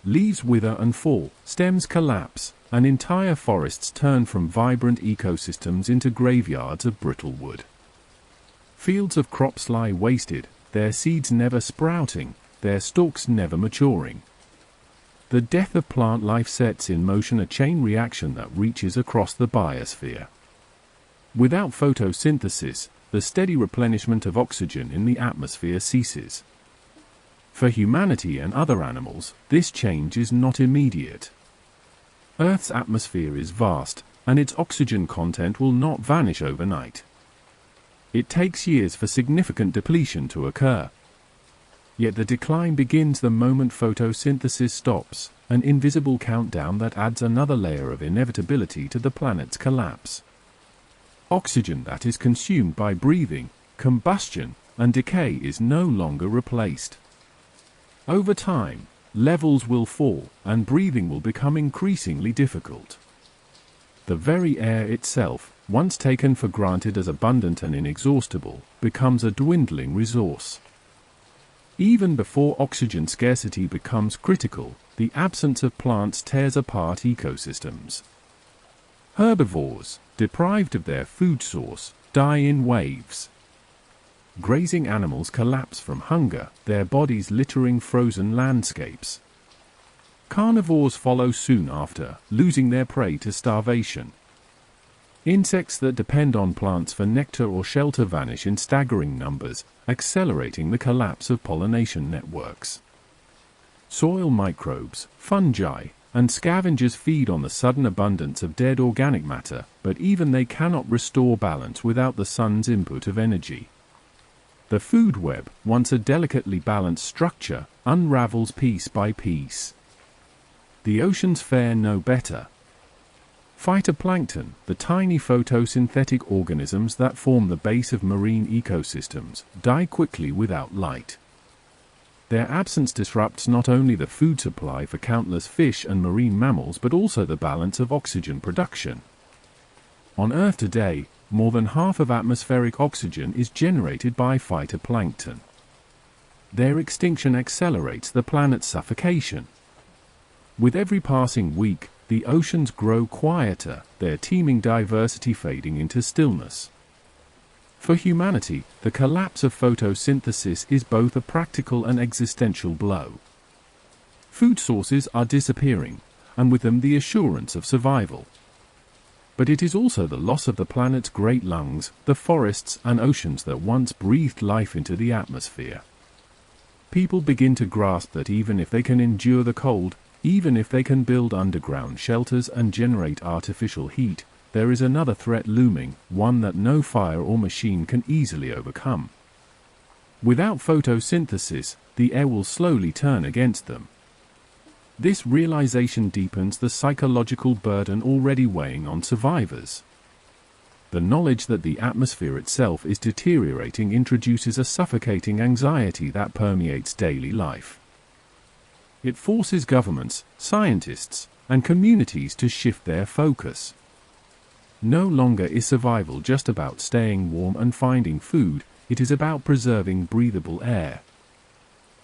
Leaves wither and fall, stems collapse, and entire forests turn from vibrant ecosystems into graveyards of brittle wood. Fields of crops lie wasted, their seeds never sprouting, their stalks never maturing. The death of plant life sets in motion a chain reaction that reaches across the biosphere. Without photosynthesis, the steady replenishment of oxygen in the atmosphere ceases. For humanity and other animals, this change is not immediate. Earth's atmosphere is vast, and its oxygen content will not vanish overnight. It takes years for significant depletion to occur. Yet the decline begins the moment photosynthesis stops, an invisible countdown that adds another layer of inevitability to the planet's collapse. Oxygen that is consumed by breathing, combustion, and decay is no longer replaced. Over time, levels will fall, and breathing will become increasingly difficult. The very air itself, once taken for granted as abundant and inexhaustible, becomes a dwindling resource. Even before oxygen scarcity becomes critical, the absence of plants tears apart ecosystems. Herbivores, deprived of their food source, die in waves. Grazing animals collapse from hunger, their bodies littering frozen landscapes. Carnivores follow soon after, losing their prey to starvation. Insects that depend on plants for nectar or shelter vanish in staggering numbers, accelerating the collapse of pollination networks. Soil microbes, fungi, and scavengers feed on the sudden abundance of dead organic matter, but even they cannot restore balance without the sun's input of energy. The food web, once a delicately balanced structure, unravels piece by piece. The oceans fare no better. Phytoplankton, the tiny photosynthetic organisms that form the base of marine ecosystems, die quickly without light. Their absence disrupts not only the food supply for countless fish and marine mammals but also the balance of oxygen production. On Earth today, more than half of atmospheric oxygen is generated by phytoplankton. Their extinction accelerates the planet's suffocation. With every passing week, the oceans grow quieter, their teeming diversity fading into stillness. For humanity, the collapse of photosynthesis is both a practical and existential blow. Food sources are disappearing, and with them the assurance of survival. But it is also the loss of the planet's great lungs, the forests and oceans that once breathed life into the atmosphere. People begin to grasp that even if they can endure the cold, even if they can build underground shelters and generate artificial heat, there is another threat looming, one that no fire or machine can easily overcome. Without photosynthesis, the air will slowly turn against them. This realization deepens the psychological burden already weighing on survivors. The knowledge that the atmosphere itself is deteriorating introduces a suffocating anxiety that permeates daily life. It forces governments, scientists, and communities to shift their focus. No longer is survival just about staying warm and finding food, it is about preserving breathable air.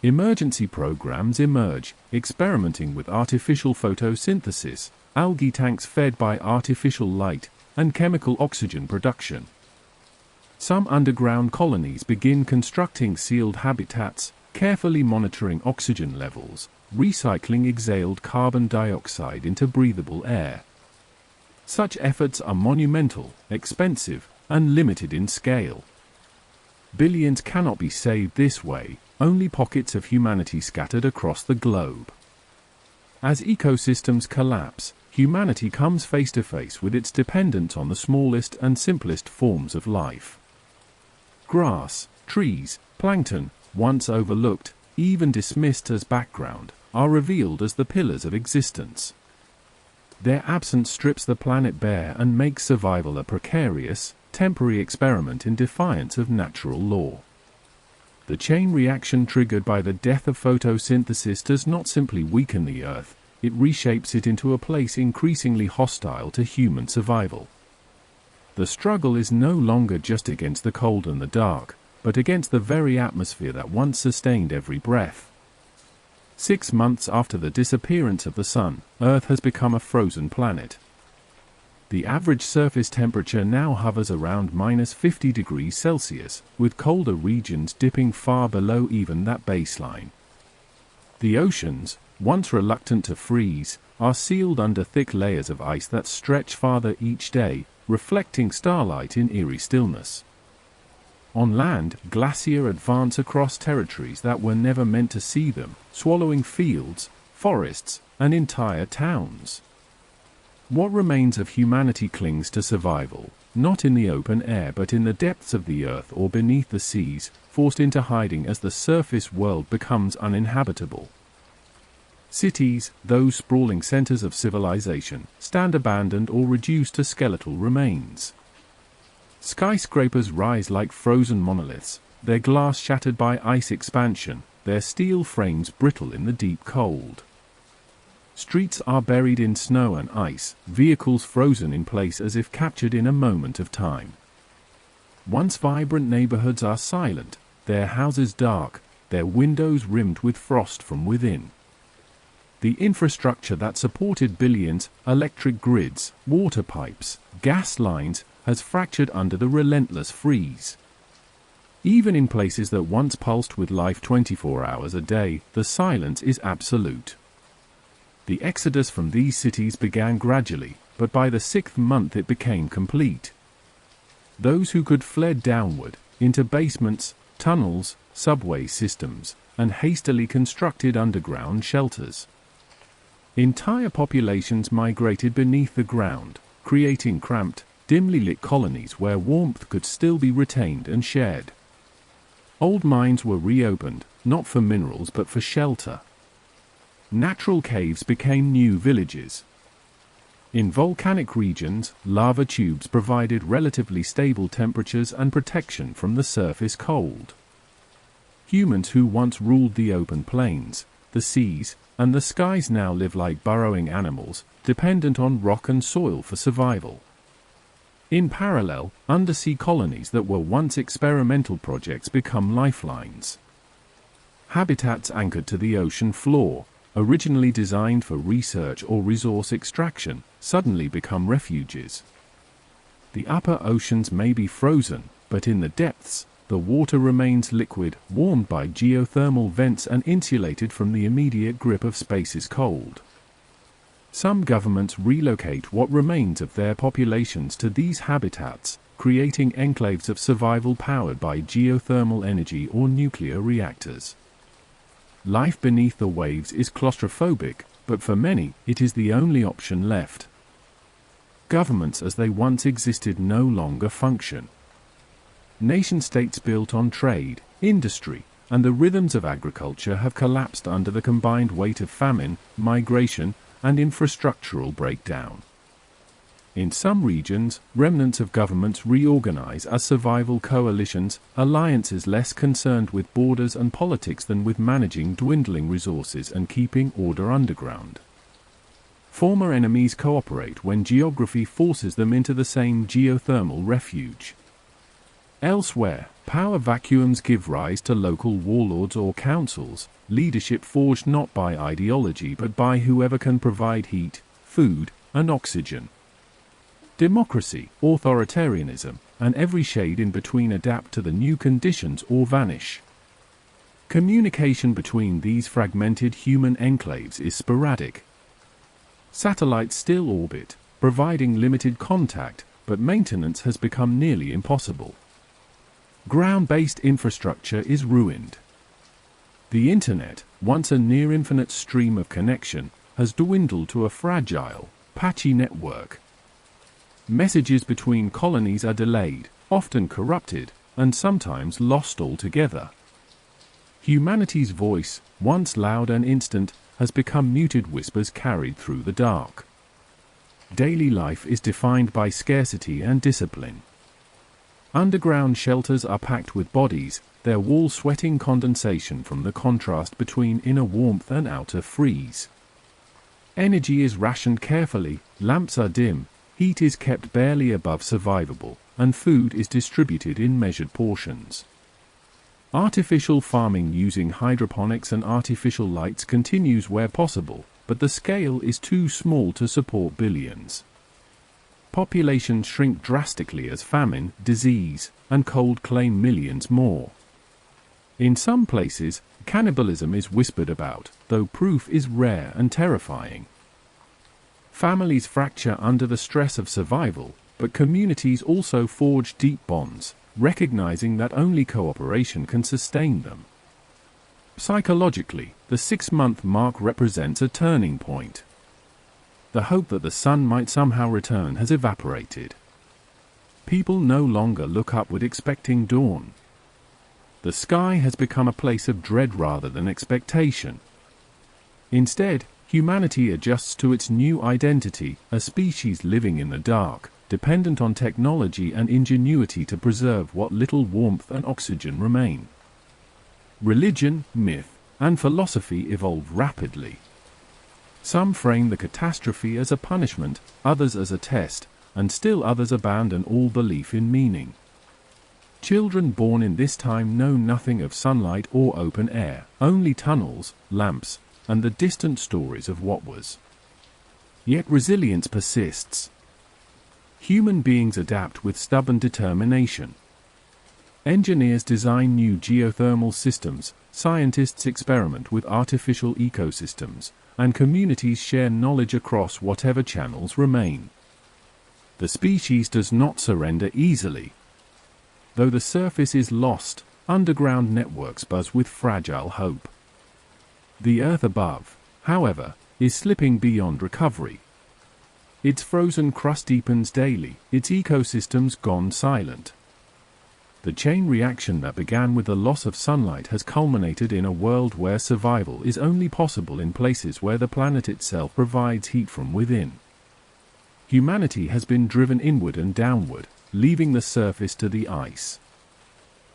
Emergency programs emerge, experimenting with artificial photosynthesis, algae tanks fed by artificial light, and chemical oxygen production. Some underground colonies begin constructing sealed habitats, carefully monitoring oxygen levels, recycling exhaled carbon dioxide into breathable air. Such efforts are monumental, expensive, and limited in scale. Billions cannot be saved this way, only pockets of humanity scattered across the globe. As ecosystems collapse, humanity comes face to face with its dependence on the smallest and simplest forms of life. Grass, trees, plankton, once overlooked, even dismissed as background, are revealed as the pillars of existence. Their absence strips the planet bare and makes survival a precarious, temporary experiment in defiance of natural law. The chain reaction triggered by the death of photosynthesis does not simply weaken the Earth, it reshapes it into a place increasingly hostile to human survival. The struggle is no longer just against the cold and the dark, but against the very atmosphere that once sustained every breath. 6 months after the disappearance of the Sun, Earth has become a frozen planet. The average surface temperature now hovers around -50 degrees Celsius, with colder regions dipping far below even that baseline. The oceans, once reluctant to freeze, are sealed under thick layers of ice that stretch farther each day, reflecting starlight in eerie stillness. On land, glaciers advance across territories that were never meant to see them, swallowing fields, forests, and entire towns. What remains of humanity clings to survival, not in the open air but in the depths of the earth or beneath the seas, forced into hiding as the surface world becomes uninhabitable. Cities, those sprawling centers of civilization, stand abandoned or reduced to skeletal remains. Skyscrapers rise like frozen monoliths, their glass shattered by ice expansion, their steel frames brittle in the deep cold. Streets are buried in snow and ice, vehicles frozen in place as if captured in a moment of time. Once vibrant neighborhoods are silent, their houses dark, their windows rimmed with frost from within. The infrastructure that supported billions, electric grids, water pipes, gas lines, has fractured under the relentless freeze. Even in places that once pulsed with life 24 hours a day, the silence is absolute. The exodus from these cities began gradually, but by the 6th month it became complete. Those who could fled downward, into basements, tunnels, subway systems, and hastily constructed underground shelters. Entire populations migrated beneath the ground, creating cramped, dimly lit colonies where warmth could still be retained and shared. Old mines were reopened, not for minerals but for shelter. Natural caves became new villages. In volcanic regions, lava tubes provided relatively stable temperatures and protection from the surface cold. Humans who once ruled the open plains, the seas, and the skies now live like burrowing animals, dependent on rock and soil for survival. In parallel, undersea colonies that were once experimental projects become lifelines. Habitats anchored to the ocean floor, originally designed for research or resource extraction, suddenly become refuges. The upper oceans may be frozen, but in the depths, the water remains liquid, warmed by geothermal vents and insulated from the immediate grip of space's cold. Some governments relocate what remains of their populations to these habitats, creating enclaves of survival powered by geothermal energy or nuclear reactors. Life beneath the waves is claustrophobic, but for many, it is the only option left. Governments as they once existed no longer function. Nation-states built on trade, industry, and the rhythms of agriculture have collapsed under the combined weight of famine, migration, and infrastructural breakdown. In some regions, remnants of governments reorganize as survival coalitions, alliances less concerned with borders and politics than with managing dwindling resources and keeping order underground. Former enemies cooperate when geography forces them into the same geothermal refuge. Elsewhere, power vacuums give rise to local warlords or councils, leadership forged not by ideology but by whoever can provide heat, food, and oxygen. Democracy, authoritarianism, and every shade in between adapt to the new conditions or vanish. Communication between these fragmented human enclaves is sporadic. Satellites still orbit, providing limited contact, but maintenance has become nearly impossible. Ground-based infrastructure is ruined. The Internet, once a near-infinite stream of connection, has dwindled to a fragile, patchy network. Messages between colonies are delayed, often corrupted, and sometimes lost altogether. Humanity's voice, once loud and instant, has become muted whispers carried through the dark. Daily life is defined by scarcity and discipline. Underground shelters are packed with bodies, their walls sweating condensation from the contrast between inner warmth and outer freeze. Energy is rationed carefully, lamps are dim, heat is kept barely above survivable, and food is distributed in measured portions. Artificial farming using hydroponics and artificial lights continues where possible, but the scale is too small to support billions. Populations shrink drastically as famine, disease, and cold claim millions more. In some places, cannibalism is whispered about, though proof is rare and terrifying. Families fracture under the stress of survival, but communities also forge deep bonds, recognizing that only cooperation can sustain them. Psychologically, the 6-month mark represents a turning point. The hope that the sun might somehow return has evaporated. People no longer look upward expecting dawn. The sky has become a place of dread rather than expectation. Instead, humanity adjusts to its new identity, a species living in the dark, dependent on technology and ingenuity to preserve what little warmth and oxygen remain. Religion, myth, and philosophy evolve rapidly. Some frame the catastrophe as a punishment, others as a test, and still others abandon all belief in meaning. Children born in this time know nothing of sunlight or open air, only tunnels, lamps, and the distant stories of what was. Yet resilience persists. Human beings adapt with stubborn determination. Engineers design new geothermal systems, scientists experiment with artificial ecosystems, and communities share knowledge across whatever channels remain. The species does not surrender easily. Though the surface is lost, underground networks buzz with fragile hope. The Earth above, however, is slipping beyond recovery. Its frozen crust deepens daily, its ecosystems gone silent. The chain reaction that began with the loss of sunlight has culminated in a world where survival is only possible in places where the planet itself provides heat from within. Humanity has been driven inward and downward, leaving the surface to the ice.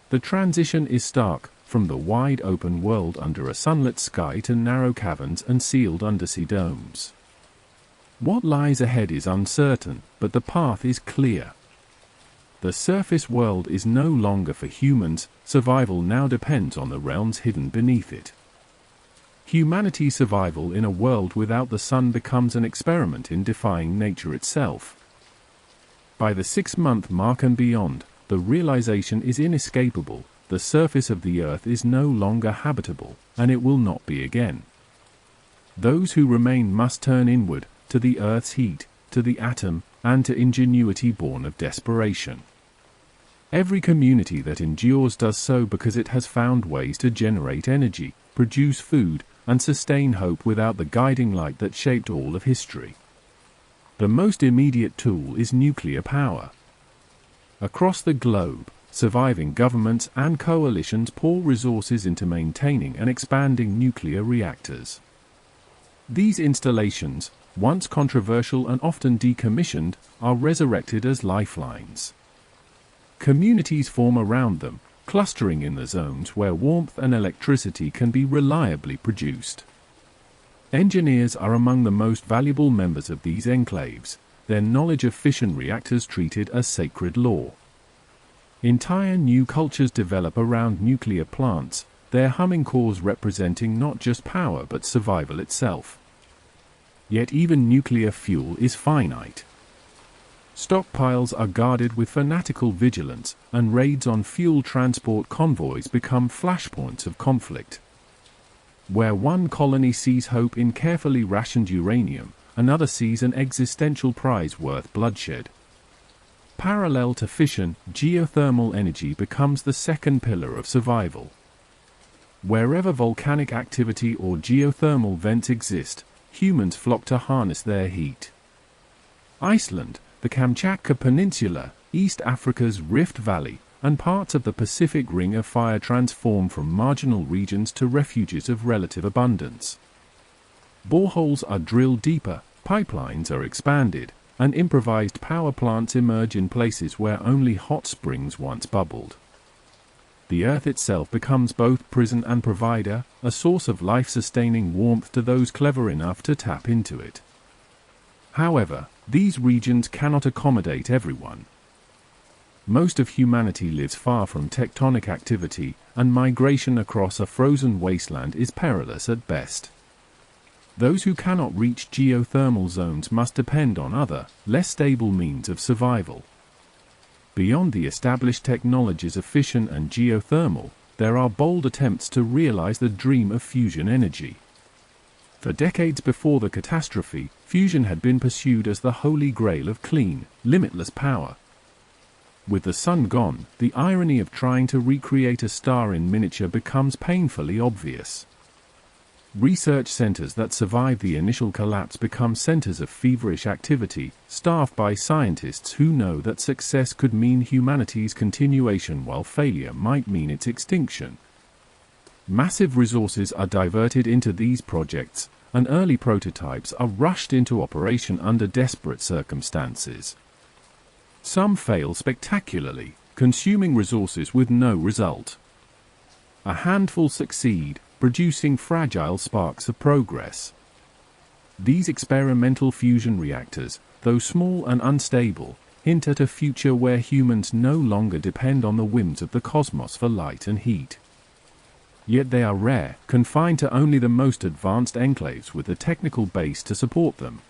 The transition is stark, from the wide open world under a sunlit sky to narrow caverns and sealed undersea domes. What lies ahead is uncertain, but the path is clear. The surface world is no longer for humans, survival now depends on the realms hidden beneath it. Humanity's survival in a world without the sun becomes an experiment in defying nature itself. By the 6-month mark and beyond, the realization is inescapable: the surface of the earth is no longer habitable, and it will not be again. Those who remain must turn inward, to the earth's heat, to the atom, and to ingenuity born of desperation. Every community that endures does so because it has found ways to generate energy, produce food, and sustain hope without the guiding light that shaped all of history. The most immediate tool is nuclear power. Across the globe, surviving governments and coalitions pour resources into maintaining and expanding nuclear reactors. These installations, once controversial and often decommissioned, are resurrected as lifelines. Communities form around them, clustering in the zones where warmth and electricity can be reliably produced. Engineers are among the most valuable members of these enclaves, their knowledge of fission reactors treated as sacred lore. Entire new cultures develop around nuclear plants, their humming cores representing not just power but survival itself. Yet even nuclear fuel is finite. Stockpiles are guarded with fanatical vigilance, and raids on fuel transport convoys become flashpoints of conflict. Where one colony sees hope in carefully rationed uranium, another sees an existential prize worth bloodshed. Parallel to fission, geothermal energy becomes the second pillar of survival. Wherever volcanic activity or geothermal vents exist, humans flock to harness their heat. Iceland, the Kamchatka Peninsula, East Africa's Rift Valley, and parts of the Pacific Ring of Fire transform from marginal regions to refuges of relative abundance. Boreholes are drilled deeper, pipelines are expanded, and improvised power plants emerge in places where only hot springs once bubbled. The Earth itself becomes both prison and provider, a source of life-sustaining warmth to those clever enough to tap into it. However, these regions cannot accommodate everyone. most of humanity lives far from tectonic activity, and migration across a frozen wasteland is perilous at best. Those who cannot reach geothermal zones must depend on other, less stable means of survival. Beyond the established technologies of fission and geothermal, there are bold attempts to realize the dream of fusion energy. For decades before the catastrophe, fusion had been pursued as the holy grail of clean, limitless power. With the sun gone, the irony of trying to recreate a star in miniature becomes painfully obvious. Research centers that survive the initial collapse become centers of feverish activity, staffed by scientists who know that success could mean humanity's continuation while failure might mean its extinction. Massive resources are diverted into these projects, and early prototypes are rushed into operation under desperate circumstances. Some fail spectacularly, consuming resources with no result. A handful succeed, producing fragile sparks of progress. These experimental fusion reactors, though small and unstable, hint at a future where humans no longer depend on the whims of the cosmos for light and heat. Yet they are rare, confined to only the most advanced enclaves with the technical base to support them.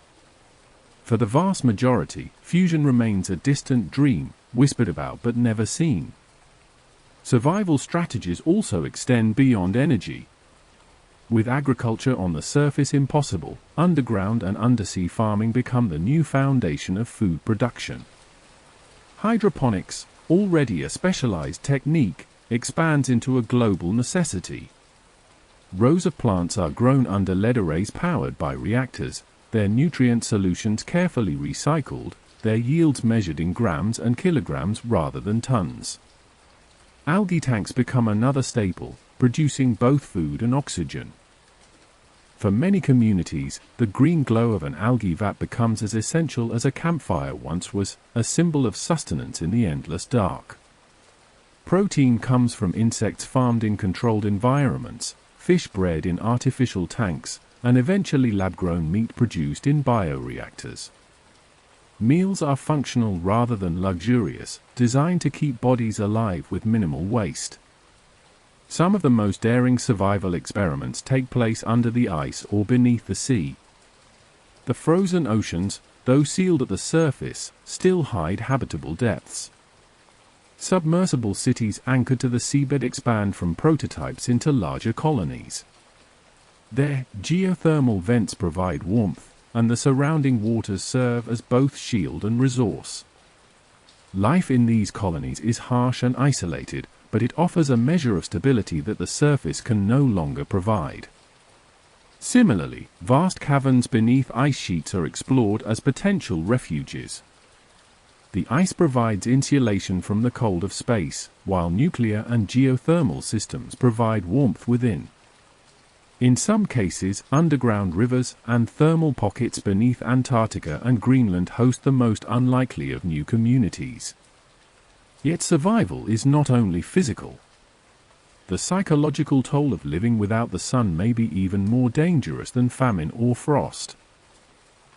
For the vast majority, fusion remains a distant dream, whispered about but never seen. Survival strategies also extend beyond energy. With agriculture on the surface impossible, underground and undersea farming become the new foundation of food production. Hydroponics, already a specialized technique, expands into a global necessity. Rows of plants are grown under lead arrays powered by reactors, their nutrient solutions carefully recycled, their yields measured in grams and kilograms rather than tons. Algae tanks become another staple, producing both food and oxygen. For many communities, the green glow of an algae vat becomes as essential as a campfire once was, a symbol of sustenance in the endless dark. Protein comes from insects farmed in controlled environments, fish bred in artificial tanks, and eventually lab-grown meat produced in bioreactors. Meals are functional rather than luxurious, designed to keep bodies alive with minimal waste. Some of the most daring survival experiments take place under the ice or beneath the sea. The frozen oceans, though sealed at the surface, still hide habitable depths. Submersible cities anchored to the seabed expand from prototypes into larger colonies. Their geothermal vents provide warmth, and the surrounding waters serve as both shield and resource. Life in these colonies is harsh and isolated, but it offers a measure of stability that the surface can no longer provide. Similarly, vast caverns beneath ice sheets are explored as potential refuges. The ice provides insulation from the cold of space, while nuclear and geothermal systems provide warmth within. In some cases, underground rivers and thermal pockets beneath Antarctica and Greenland host the most unlikely of new communities. Yet survival is not only physical. The psychological toll of living without the sun may be even more dangerous than famine or frost.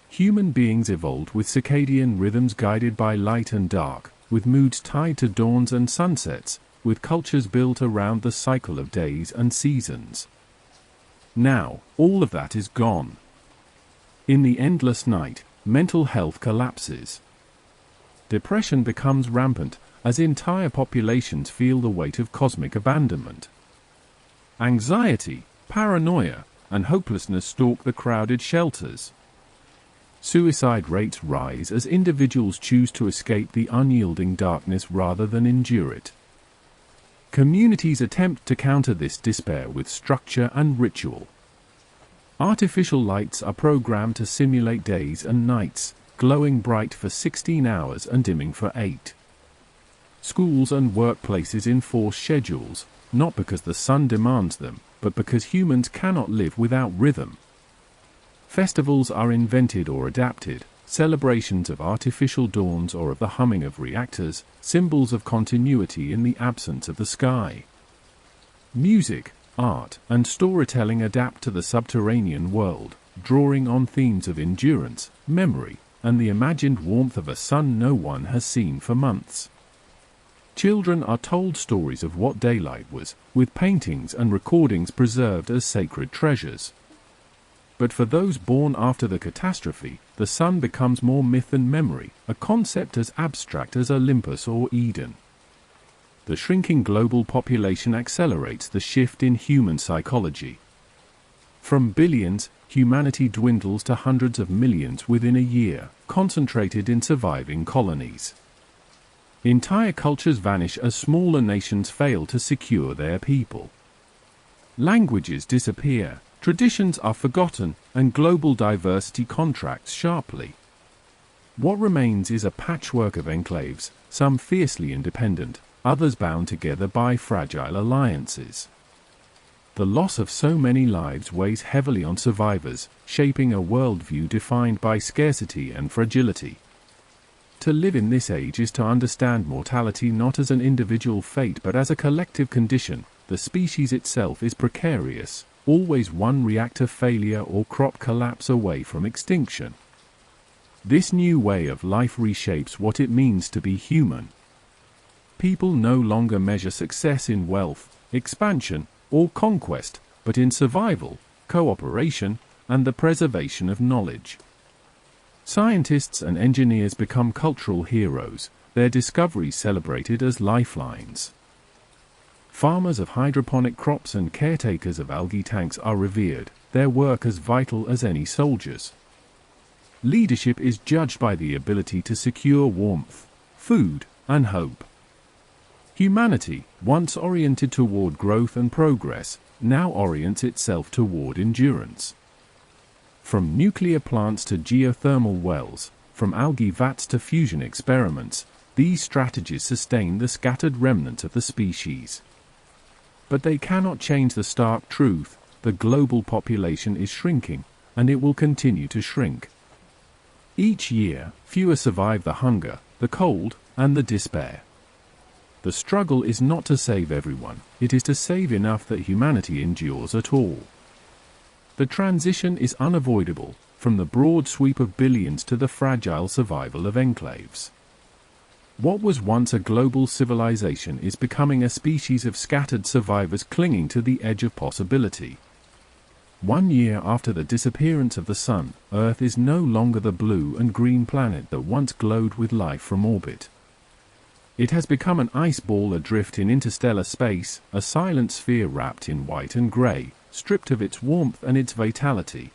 Human beings evolved with circadian rhythms guided by light and dark, with moods tied to dawns and sunsets, with cultures built around the cycle of days and seasons. Now, all of that is gone. In the endless night, mental health collapses. Depression becomes rampant, as entire populations feel the weight of cosmic abandonment. Anxiety, paranoia, and hopelessness stalk the crowded shelters. Suicide rates rise as individuals choose to escape the unyielding darkness rather than endure it. Communities attempt to counter this despair with structure and ritual. Artificial lights are programmed to simulate days and nights, glowing bright for 16 hours and dimming for 8. Schools and workplaces enforce schedules, not because the sun demands them, but because humans cannot live without rhythm. Festivals are invented or adapted, celebrations of artificial dawns or of the humming of reactors, symbols of continuity in the absence of the sky. Music, art, and storytelling adapt to the subterranean world, drawing on themes of endurance, memory, and the imagined warmth of a sun no one has seen for months. Children are told stories of what daylight was, with paintings and recordings preserved as sacred treasures. But for those born after the catastrophe, the sun becomes more myth than memory, a concept as abstract as Olympus or Eden. The shrinking global population accelerates the shift in human psychology. From billions, humanity dwindles to hundreds of millions within a year, concentrated in surviving colonies. Entire cultures vanish as smaller nations fail to secure their people. Languages disappear, traditions are forgotten, and global diversity contracts sharply. What remains is a patchwork of enclaves, some fiercely independent, others bound together by fragile alliances. The loss of so many lives weighs heavily on survivors, shaping a worldview defined by scarcity and fragility. To live in this age is to understand mortality not as an individual fate but as a collective condition. The species itself is precarious, always one reactor failure or crop collapse away from extinction. This new way of life reshapes what it means to be human. People no longer measure success in wealth, expansion, or conquest, but in survival, cooperation, and the preservation of knowledge. Scientists and engineers become cultural heroes, their discoveries celebrated as lifelines. Farmers of hydroponic crops and caretakers of algae tanks are revered, their work as vital as any soldier's. Leadership is judged by the ability to secure warmth, food, and hope. Humanity, once oriented toward growth and progress, now orients itself toward endurance. From nuclear plants to geothermal wells, from algae vats to fusion experiments, these strategies sustain the scattered remnants of the species. But they cannot change the stark truth: the global population is shrinking, and it will continue to shrink. Each year, fewer survive the hunger, the cold, and the despair. The struggle is not to save everyone, it is to save enough that humanity endures at all. The transition is unavoidable, from the broad sweep of billions to the fragile survival of enclaves. What was once a global civilization is becoming a species of scattered survivors clinging to the edge of possibility. 1 year after the disappearance of the sun, Earth is no longer the blue and green planet that once glowed with life from orbit. It has become an ice ball adrift in interstellar space, a silent sphere wrapped in white and grey, stripped of its warmth and its vitality.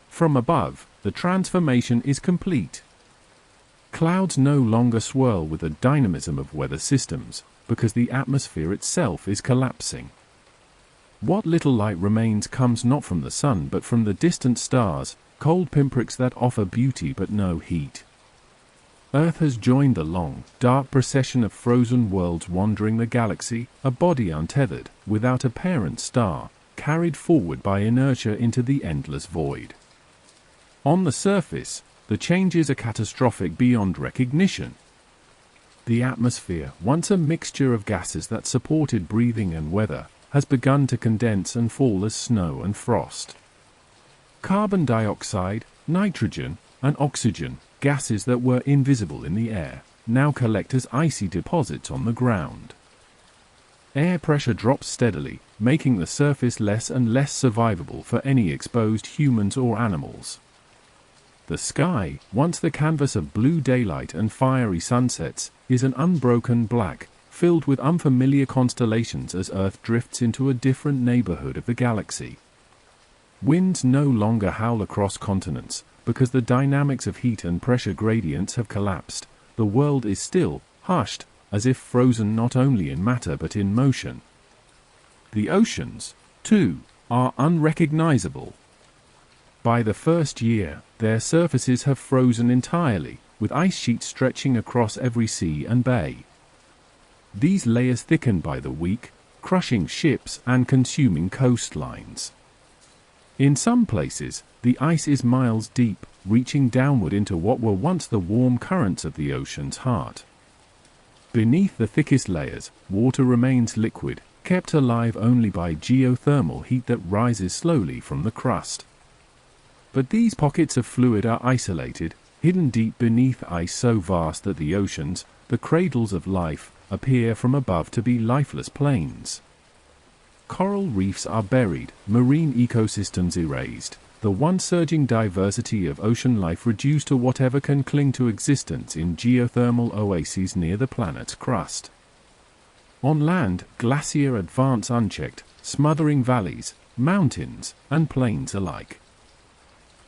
From above, the transformation is complete. Clouds no longer swirl with the dynamism of weather systems, because the atmosphere itself is collapsing. What little light remains comes not from the sun but from the distant stars, cold pinpricks that offer beauty but no heat. Earth has joined the long, dark procession of frozen worlds wandering the galaxy, a body untethered, without a parent star, carried forward by inertia into the endless void. On the surface, the changes are catastrophic beyond recognition. The atmosphere, once a mixture of gases that supported breathing and weather, has begun to condense and fall as snow and frost. Carbon dioxide, nitrogen, and oxygen, gases that were invisible in the air, now collect as icy deposits on the ground. Air pressure drops steadily, making the surface less and less survivable for any exposed humans or animals. The sky, once the canvas of blue daylight and fiery sunsets, is an unbroken black, filled with unfamiliar constellations as Earth drifts into a different neighborhood of the galaxy. Winds no longer howl across continents, because the dynamics of heat and pressure gradients have collapsed. The world is still, hushed, as if frozen not only in matter but in motion. The oceans, too, are unrecognizable. By the first year, their surfaces have frozen entirely, with ice sheets stretching across every sea and bay. These layers thicken by the week, crushing ships and consuming coastlines. In some places, the ice is miles deep, reaching downward into what were once the warm currents of the ocean's heart. Beneath the thickest layers, water remains liquid, kept alive only by geothermal heat that rises slowly from the crust. But these pockets of fluid are isolated, hidden deep beneath ice so vast that the oceans, the cradles of life, appear from above to be lifeless plains. Coral reefs are buried, marine ecosystems erased, the once surging diversity of ocean life reduced to whatever can cling to existence in geothermal oases near the planet's crust. On land, glaciers advance unchecked, smothering valleys, mountains, and plains alike.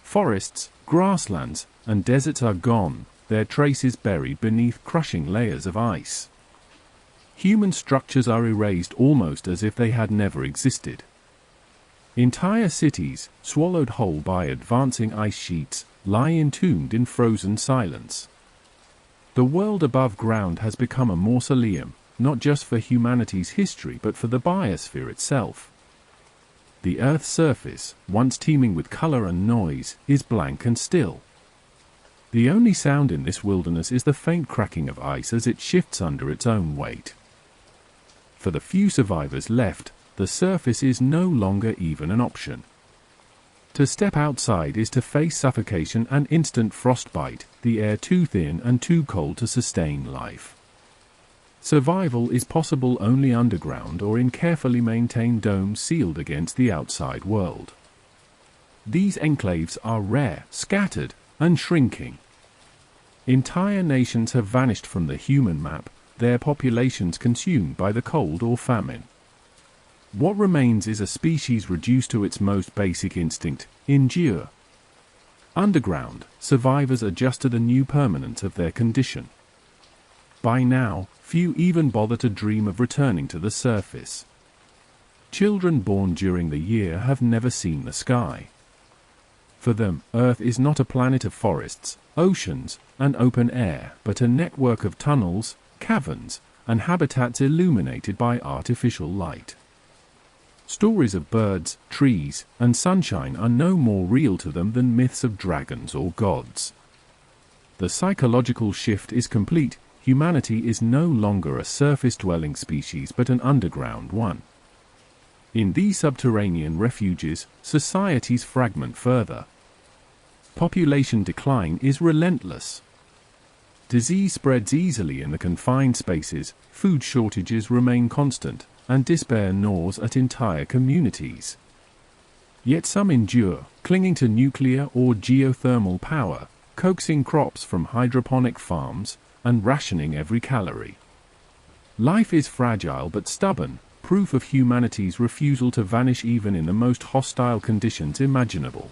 Forests, grasslands, and deserts are gone, their traces buried beneath crushing layers of ice. Human structures are erased almost as if they had never existed. Entire cities, swallowed whole by advancing ice sheets, lie entombed in frozen silence. The world above ground has become a mausoleum, not just for humanity's history but for the biosphere itself. The Earth's surface, once teeming with color and noise, is blank and still. The only sound in this wilderness is the faint cracking of ice as it shifts under its own weight. For the few survivors left, the surface is no longer even an option. To step outside is to face suffocation and instant frostbite, the air too thin and too cold to sustain life. Survival is possible only underground or in carefully maintained domes sealed against the outside world. These enclaves are rare, scattered, and shrinking. Entire nations have vanished from the human map, their populations consumed by the cold or famine. What remains is a species reduced to its most basic instinct: endure. Underground, survivors adjust to the new permanence of their condition. By now, few even bother to dream of returning to the surface. Children born during the year have never seen the sky. For them, Earth is not a planet of forests, oceans, and open air, but a network of tunnels, caverns, and habitats illuminated by artificial light. Stories of birds, trees, and sunshine are no more real to them than myths of dragons or gods. The psychological shift is complete. Humanity is no longer a surface-dwelling species but an underground one. In these subterranean refuges, societies fragment further. Population decline is relentless. Disease spreads easily in the confined spaces, food shortages remain constant, and despair gnaws at entire communities. Yet some endure, clinging to nuclear or geothermal power, coaxing crops from hydroponic farms, and rationing every calorie. Life is fragile but stubborn, proof of humanity's refusal to vanish even in the most hostile conditions imaginable.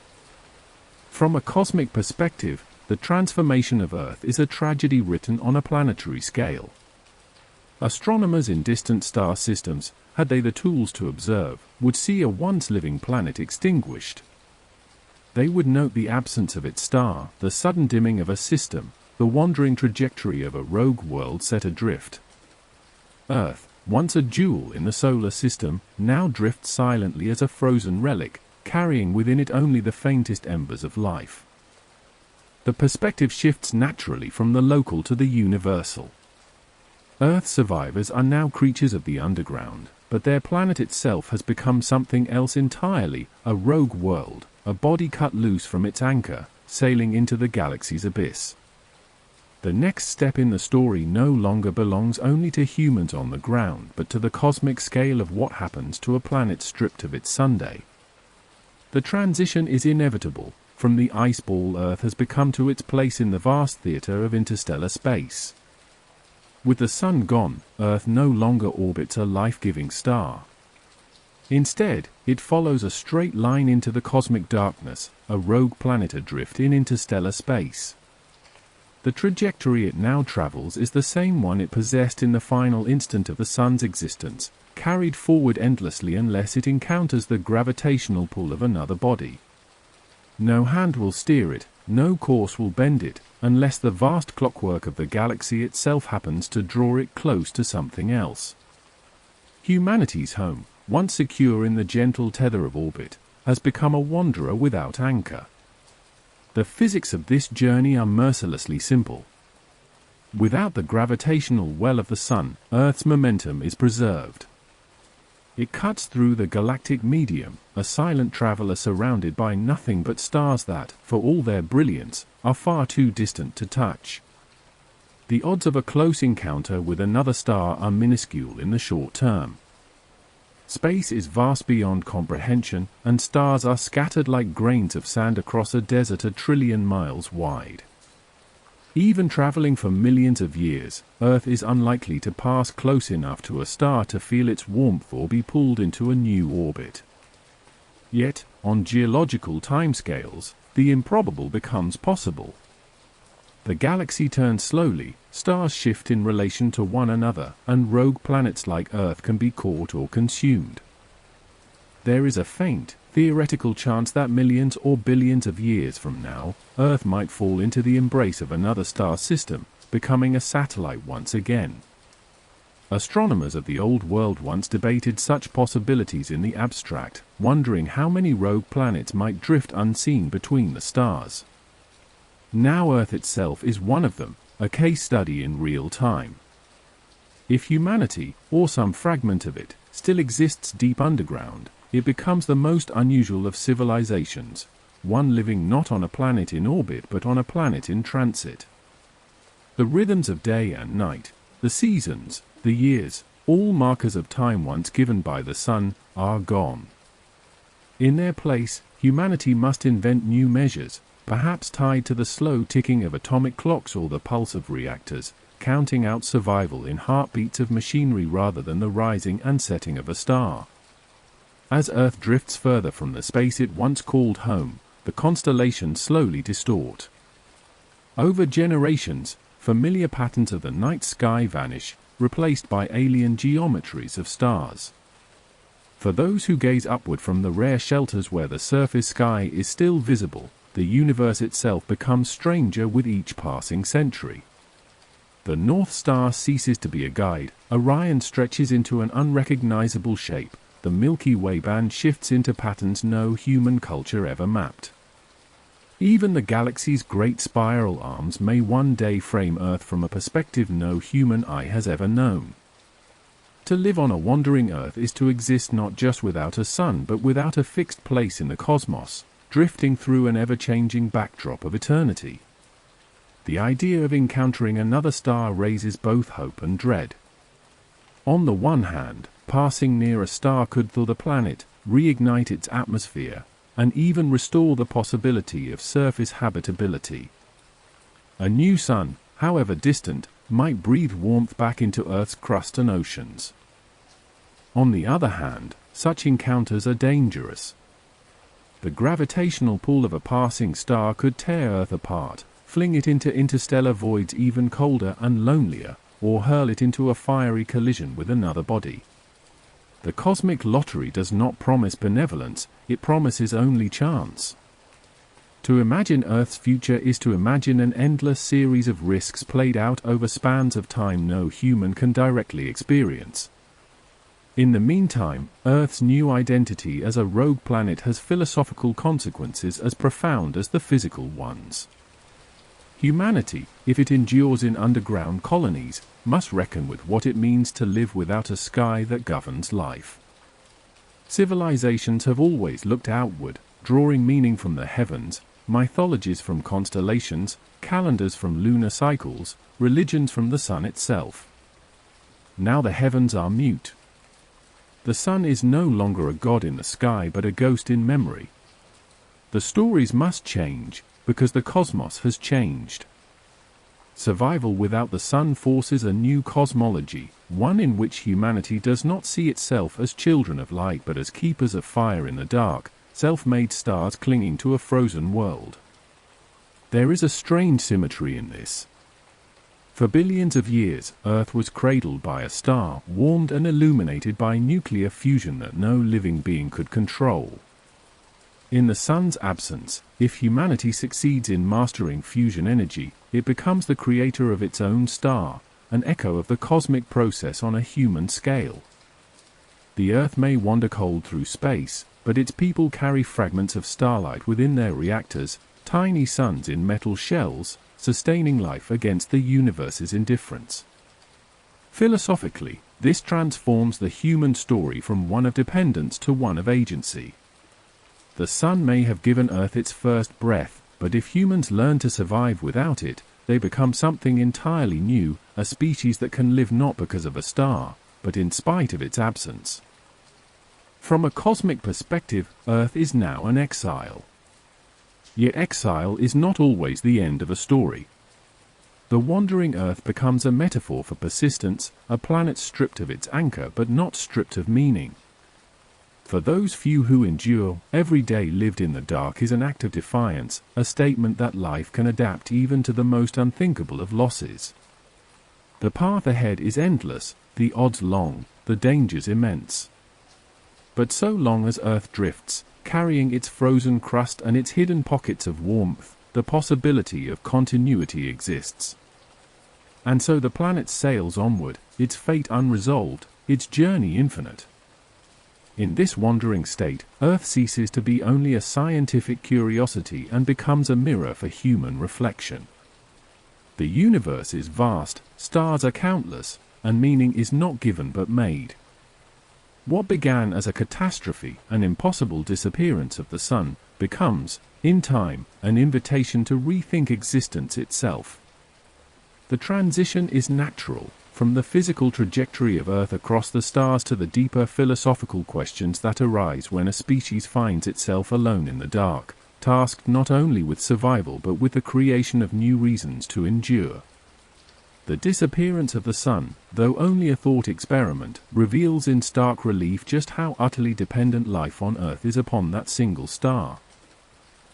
From a cosmic perspective, the transformation of Earth is a tragedy written on a planetary scale. Astronomers in distant star systems, had they the tools to observe, would see a once living planet extinguished. They would note the absence of its star, the sudden dimming of a system, the wandering trajectory of a rogue world set adrift. Earth, once a jewel in the solar system, now drifts silently as a frozen relic, carrying within it only the faintest embers of life. The perspective shifts naturally from the local to the universal. Earth survivors are now creatures of the underground, but their planet itself has become something else entirely, a rogue world, a body cut loose from its anchor, sailing into the galaxy's abyss. The next step in the story no longer belongs only to humans on the ground, but to the cosmic scale of what happens to a planet stripped of its Sunday. The transition is inevitable. From the ice ball Earth has become to its place in the vast theater of interstellar space. With the sun gone, Earth no longer orbits a life-giving star. Instead, it follows a straight line into the cosmic darkness, a rogue planet adrift in interstellar space. The trajectory it now travels is the same one it possessed in the final instant of the sun's existence, carried forward endlessly unless it encounters the gravitational pull of another body. No hand will steer it, no course will bend it, unless the vast clockwork of the galaxy itself happens to draw it close to something else. Humanity's home, once secure in the gentle tether of orbit, has become a wanderer without anchor. The physics of this journey are mercilessly simple. Without the gravitational well of the sun, Earth's momentum is preserved. It cuts through the galactic medium, a silent traveler surrounded by nothing but stars that, for all their brilliance, are far too distant to touch. the odds of a close encounter with another star are minuscule in the short term. Space is vast beyond comprehension, and stars are scattered like grains of sand across a desert 1 trillion miles wide. Even traveling for millions of years, Earth is unlikely to pass close enough to a star to feel its warmth or be pulled into a new orbit. Yet, on geological timescales, the improbable becomes possible. The galaxy turns slowly, stars shift in relation to one another, and rogue planets like Earth can be caught or consumed. There is a faint, theoretical chance that millions or billions of years from now, Earth might fall into the embrace of another star system, becoming a satellite once again. Astronomers of the old world once debated such possibilities in the abstract, wondering how many rogue planets might drift unseen between the stars. Now Earth itself is one of them, a case study in real time. If humanity, or some fragment of it, still exists deep underground, it becomes the most unusual of civilizations, one living not on a planet in orbit but on a planet in transit. The rhythms of day and night, the seasons, the years, all markers of time once given by the sun, are gone. In their place, humanity must invent new measures, perhaps tied to the slow ticking of atomic clocks or the pulse of reactors, counting out survival in heartbeats of machinery rather than the rising and setting of a star. As Earth drifts further from the space it once called home, the constellations slowly distort. Over generations, familiar patterns of the night sky vanish, replaced by alien geometries of stars. For those who gaze upward from the rare shelters where the surface sky is still visible, the universe itself becomes stranger with each passing century. The North Star ceases to be a guide, Orion stretches into an unrecognizable shape, the Milky Way band shifts into patterns no human culture ever mapped. Even the galaxy's great spiral arms may one day frame Earth from a perspective no human eye has ever known. To live on a wandering Earth is to exist not just without a sun but without a fixed place in the cosmos, drifting through an ever-changing backdrop of eternity. The idea of encountering another star raises both hope and dread. On the one hand, passing near a star could thaw the planet, reignite its atmosphere, and even restore the possibility of surface habitability. A new sun, however distant, might breathe warmth back into Earth's crust and oceans. On the other hand, such encounters are dangerous. The gravitational pull of a passing star could tear Earth apart, fling it into interstellar voids even colder and lonelier, or hurl it into a fiery collision with another body. The cosmic lottery does not promise benevolence, it promises only chance. To imagine Earth's future is to imagine an endless series of risks played out over spans of time no human can directly experience. In the meantime, Earth's new identity as a rogue planet has philosophical consequences as profound as the physical ones. Humanity, if it endures in underground colonies, must reckon with what it means to live without a sky that governs life. Civilizations have always looked outward, drawing meaning from the heavens, mythologies from constellations, calendars from lunar cycles, religions from the sun itself. Now the heavens are mute. The sun is no longer a god in the sky but a ghost in memory. The stories must change, because the cosmos has changed. Survival without the sun forces a new cosmology, one in which humanity does not see itself as children of light but as keepers of fire in the dark, self-made stars clinging to a frozen world. There is a strange symmetry in this. For billions of years, Earth was cradled by a star, warmed and illuminated by nuclear fusion that no living being could control. In the sun's absence, if humanity succeeds in mastering fusion energy, it becomes the creator of its own star, an echo of the cosmic process on a human scale. The Earth may wander cold through space, but its people carry fragments of starlight within their reactors, tiny suns in metal shells, sustaining life against the universe's indifference. Philosophically, this transforms the human story from one of dependence to one of agency. The sun may have given Earth its first breath, but if humans learn to survive without it, they become something entirely new, a species that can live not because of a star, but in spite of its absence. From a cosmic perspective, Earth is now an exile. Yet exile is not always the end of a story. The wandering Earth becomes a metaphor for persistence, a planet stripped of its anchor but not stripped of meaning. For those few who endure, every day lived in the dark is an act of defiance, a statement that life can adapt even to the most unthinkable of losses. The path ahead is endless, the odds long, the dangers immense. But so long as Earth drifts, carrying its frozen crust and its hidden pockets of warmth, the possibility of continuity exists. And so the planet sails onward, its fate unresolved, its journey infinite. In this wandering state, Earth ceases to be only a scientific curiosity and becomes a mirror for human reflection. The universe is vast, stars are countless, and meaning is not given but made. What began as a catastrophe, an impossible disappearance of the sun, becomes, in time, an invitation to rethink existence itself. The transition is natural, from the physical trajectory of Earth across the stars to the deeper philosophical questions that arise when a species finds itself alone in the dark, tasked not only with survival but with the creation of new reasons to endure. The disappearance of the sun, though only a thought experiment, reveals in stark relief just how utterly dependent life on Earth is upon that single star.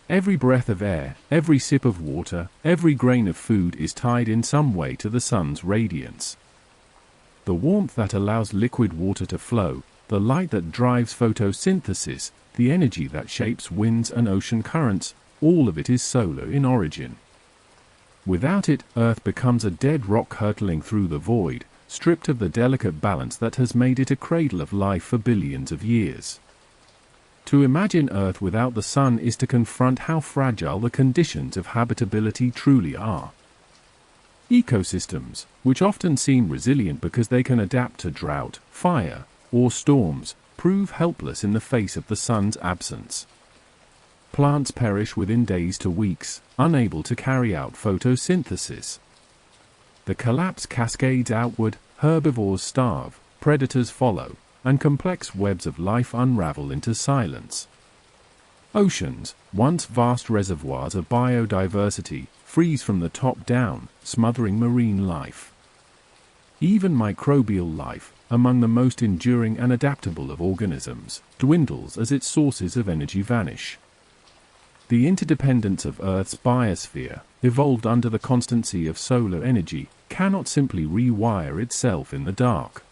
Every breath of air, every sip of water, every grain of food is tied in some way to the sun's radiance. The warmth that allows liquid water to flow, the light that drives photosynthesis, the energy that shapes winds and ocean currents, all of it is solar in origin. Without it, Earth becomes a dead rock hurtling through the void, stripped of the delicate balance that has made it a cradle of life for billions of years. To imagine Earth without the sun is to confront how fragile the conditions of habitability truly are. Ecosystems, which often seem resilient because they can adapt to drought, fire, or storms, prove helpless in the face of the sun's absence. Plants perish within days to weeks, unable to carry out photosynthesis. The collapse cascades outward, herbivores starve, predators follow, and complex webs of life unravel into silence. Oceans, once vast reservoirs of biodiversity, freeze from the top down, smothering marine life. Even microbial life, among the most enduring and adaptable of organisms, dwindles as its sources of energy vanish. The interdependence of Earth's biosphere, evolved under the constancy of solar energy, cannot simply rewire itself in the dark.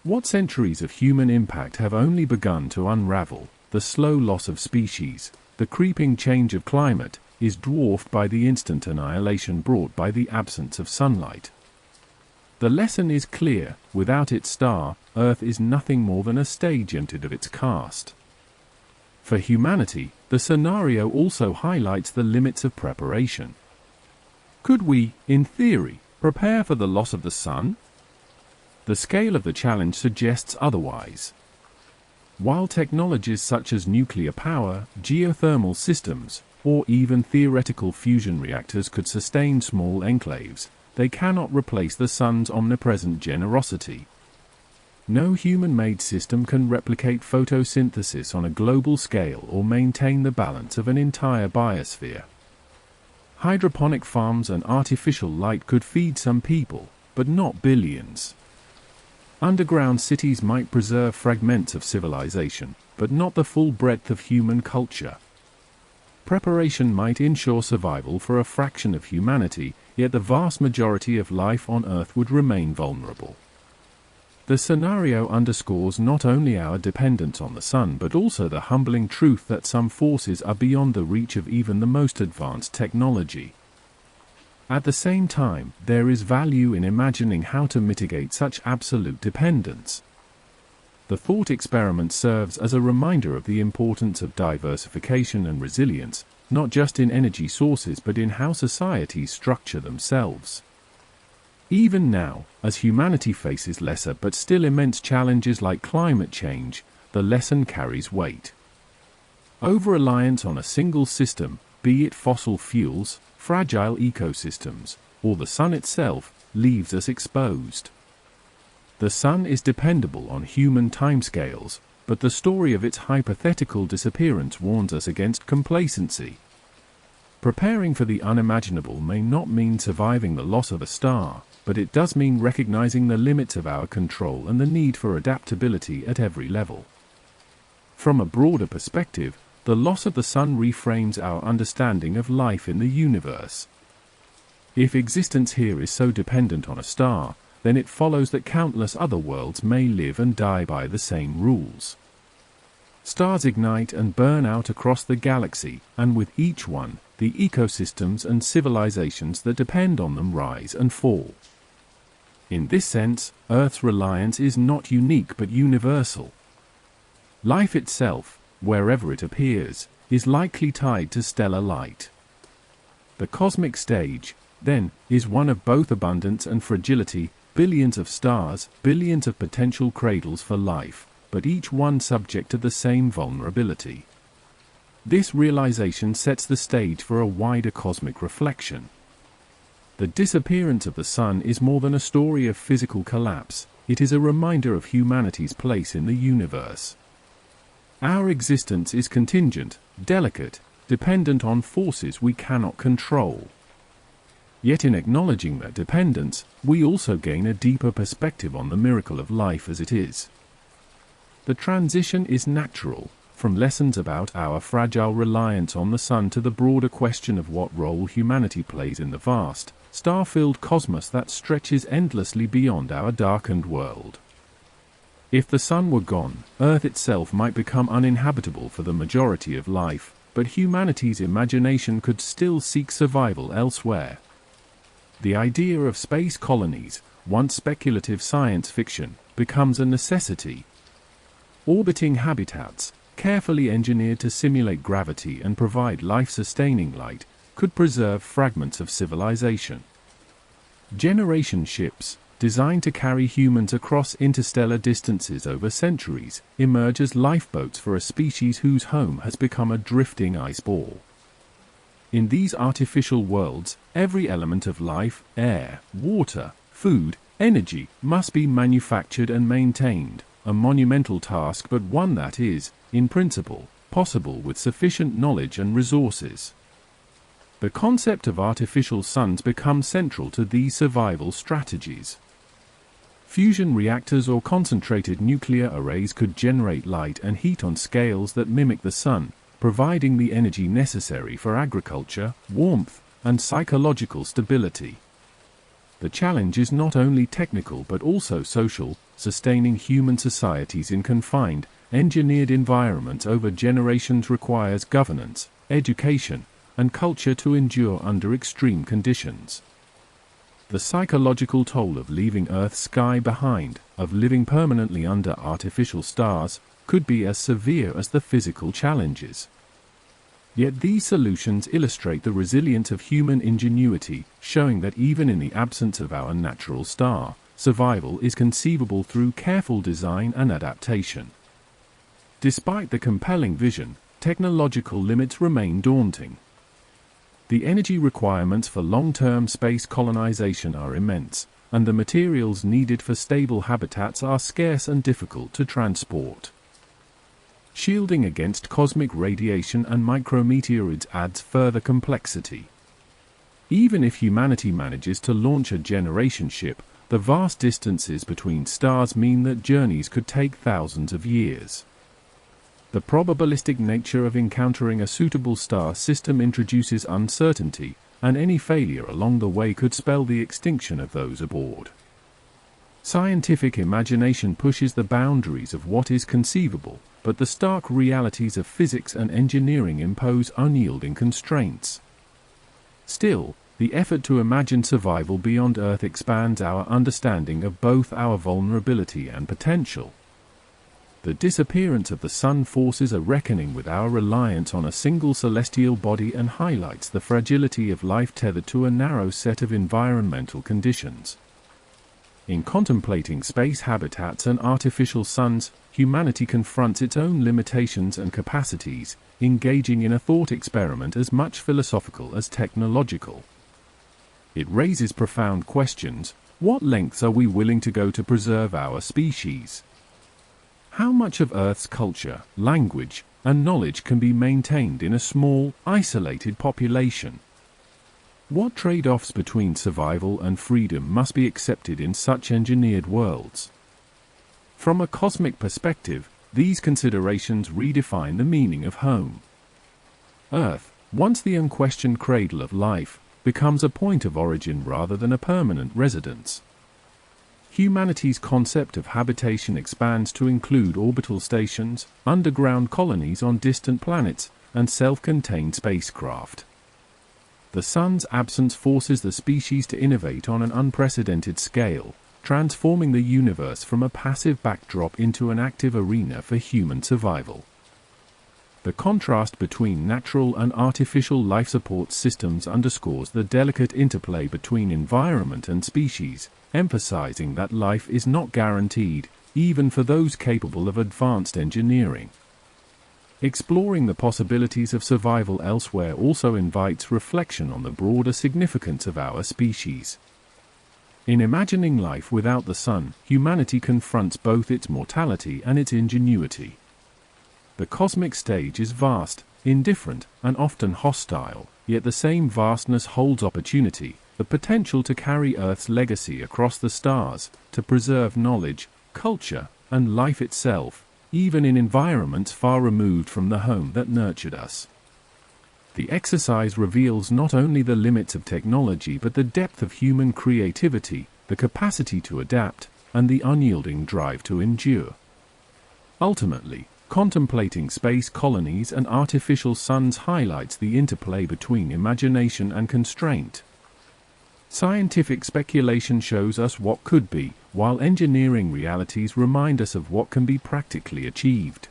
What centuries of human impact have only begun to unravel, the slow loss of species, the creeping change of climate, is dwarfed by the instant annihilation brought by the absence of sunlight. The lesson is clear: without its star, Earth is nothing more than a stage emptied of its cast. For humanity, the scenario also highlights the limits of preparation. Could we, in theory, prepare for the loss of the sun? The scale of the challenge suggests otherwise. While technologies such as nuclear power, geothermal systems, or even theoretical fusion reactors could sustain small enclaves, they cannot replace the sun's omnipresent generosity. No human-made system can replicate photosynthesis on a global scale or maintain the balance of an entire biosphere. Hydroponic farms and artificial light could feed some people, but not billions. Underground cities might preserve fragments of civilization, but not the full breadth of human culture. Preparation might ensure survival for a fraction of humanity, yet the vast majority of life on Earth would remain vulnerable. The scenario underscores not only our dependence on the sun but also the humbling truth that some forces are beyond the reach of even the most advanced technology. At the same time, there is value in imagining how to mitigate such absolute dependence. The thought experiment serves as a reminder of the importance of diversification and resilience, not just in energy sources but in how societies structure themselves. Even now, as humanity faces lesser but still immense challenges like climate change, the lesson carries weight. Over-reliance on a single system, be it fossil fuels, fragile ecosystems, or the sun itself, leaves us exposed. The sun is dependable on human timescales, but the story of its hypothetical disappearance warns us against complacency. Preparing for the unimaginable may not mean surviving the loss of a star, but it does mean recognizing the limits of our control and the need for adaptability at every level. From a broader perspective, the loss of the sun reframes our understanding of life in the universe. If existence here is so dependent on a star, then it follows that countless other worlds may live and die by the same rules. Stars ignite and burn out across the galaxy, and with each one, the ecosystems and civilizations that depend on them rise and fall. In this sense, Earth's reliance is not unique but universal. Life itself, wherever it appears, is likely tied to stellar light. The cosmic stage, then, is one of both abundance and fragility, billions of stars, billions of potential cradles for life, but each one subject to the same vulnerability. This realization sets the stage for a wider cosmic reflection. The disappearance of the sun is more than a story of physical collapse, it is a reminder of humanity's place in the universe. Our existence is contingent, delicate, dependent on forces we cannot control. Yet in acknowledging that dependence, we also gain a deeper perspective on the miracle of life as it is. The transition is natural, from lessons about our fragile reliance on the sun to the broader question of what role humanity plays in the vast, star-filled cosmos that stretches endlessly beyond our darkened world. If the sun were gone, Earth itself might become uninhabitable for the majority of life, but humanity's imagination could still seek survival elsewhere. The idea of space colonies, once speculative science fiction, becomes a necessity. Orbiting habitats, carefully engineered to simulate gravity and provide life-sustaining light, could preserve fragments of civilization. Generation ships, designed to carry humans across interstellar distances over centuries, emerge as lifeboats for a species whose home has become a drifting ice ball. In these artificial worlds, every element of life, air, water, food, energy, must be manufactured and maintained, a monumental task but one that is, in principle, possible with sufficient knowledge and resources. The concept of artificial suns becomes central to these survival strategies. Fusion reactors or concentrated nuclear arrays could generate light and heat on scales that mimic the sun, providing the energy necessary for agriculture, warmth, and psychological stability. The challenge is not only technical but also social, sustaining human societies in confined, engineered environments over generations requires governance, education, and culture to endure under extreme conditions. The psychological toll of leaving Earth's sky behind, of living permanently under artificial stars, could be as severe as the physical challenges. Yet these solutions illustrate the resilience of human ingenuity, showing that even in the absence of our natural star, survival is conceivable through careful design and adaptation. Despite the compelling vision, technological limits remain daunting. The energy requirements for long-term space colonization are immense, and the materials needed for stable habitats are scarce and difficult to transport. Shielding against cosmic radiation and micrometeoroids adds further complexity. Even if humanity manages to launch a generation ship, the vast distances between stars mean that journeys could take thousands of years. The probabilistic nature of encountering a suitable star system introduces uncertainty, and any failure along the way could spell the extinction of those aboard. Scientific imagination pushes the boundaries of what is conceivable, but the stark realities of physics and engineering impose unyielding constraints. Still, the effort to imagine survival beyond Earth expands our understanding of both our vulnerability and potential. The disappearance of the sun forces a reckoning with our reliance on a single celestial body and highlights the fragility of life tethered to a narrow set of environmental conditions. In contemplating space habitats and artificial suns, humanity confronts its own limitations and capacities, engaging in a thought experiment as much philosophical as technological. It raises profound questions. What lengths are we willing to go to preserve our species? How much of Earth's culture, language, and knowledge can be maintained in a small, isolated population? What trade-offs between survival and freedom must be accepted in such engineered worlds? From a cosmic perspective, these considerations redefine the meaning of home. Earth, once the unquestioned cradle of life, becomes a point of origin rather than a permanent residence. Humanity's concept of habitation expands to include orbital stations, underground colonies on distant planets, and self-contained spacecraft. The sun's absence forces the species to innovate on an unprecedented scale, transforming the universe from a passive backdrop into an active arena for human survival. The contrast between natural and artificial life support systems underscores the delicate interplay between environment and species, emphasizing that life is not guaranteed, even for those capable of advanced engineering. Exploring the possibilities of survival elsewhere also invites reflection on the broader significance of our species. In imagining life without the sun, humanity confronts both its mortality and its ingenuity. The cosmic stage is vast, indifferent, and often hostile, yet the same vastness holds opportunity, the potential to carry Earth's legacy across the stars, to preserve knowledge, culture, and life itself, even in environments far removed from the home that nurtured us. The exercise reveals not only the limits of technology but the depth of human creativity, the capacity to adapt, and the unyielding drive to endure. Ultimately, contemplating space colonies and artificial suns highlights the interplay between imagination and constraint. Scientific speculation shows us what could be, while engineering realities remind us of what can be practically achieved.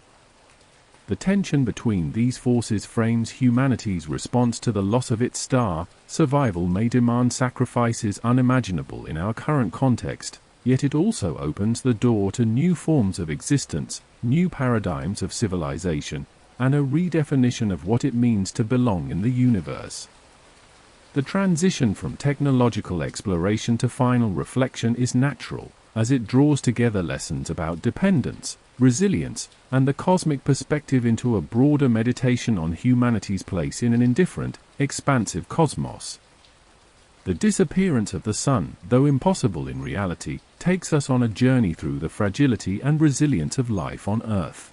The tension between these forces frames humanity's response to the loss of its star. Survival may demand sacrifices unimaginable in our current context, yet it also opens the door to new forms of existence, new paradigms of civilization, and a redefinition of what it means to belong in the universe. The transition from technological exploration to final reflection is natural, as it draws together lessons about dependence, resilience, and the cosmic perspective into a broader meditation on humanity's place in an indifferent, expansive cosmos. The disappearance of the sun, though impossible in reality, takes us on a journey through the fragility and resilience of life on Earth.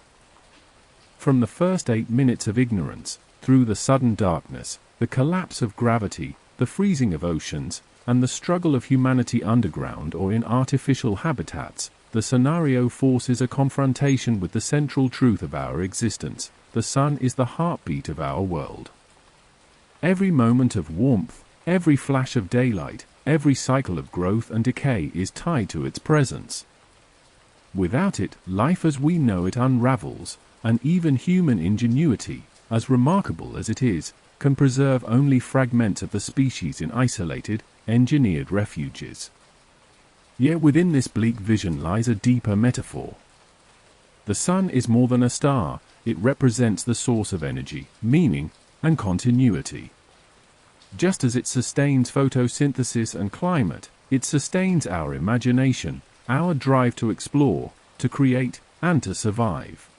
From the first 8 minutes of ignorance, through the sudden darkness, the collapse of gravity, the freezing of oceans, and the struggle of humanity underground or in artificial habitats, the scenario forces a confrontation with the central truth of our existence. The sun is the heartbeat of our world. Every moment of warmth, every flash of daylight, every cycle of growth and decay is tied to its presence. Without it, life as we know it unravels, and even human ingenuity, as remarkable as it is, can preserve only fragments of the species in isolated, engineered refuges. Yet within this bleak vision lies a deeper metaphor. The sun is more than a star, it represents the source of energy, meaning, and continuity. Just as it sustains photosynthesis and climate, it sustains our imagination, our drive to explore, to create, and to survive.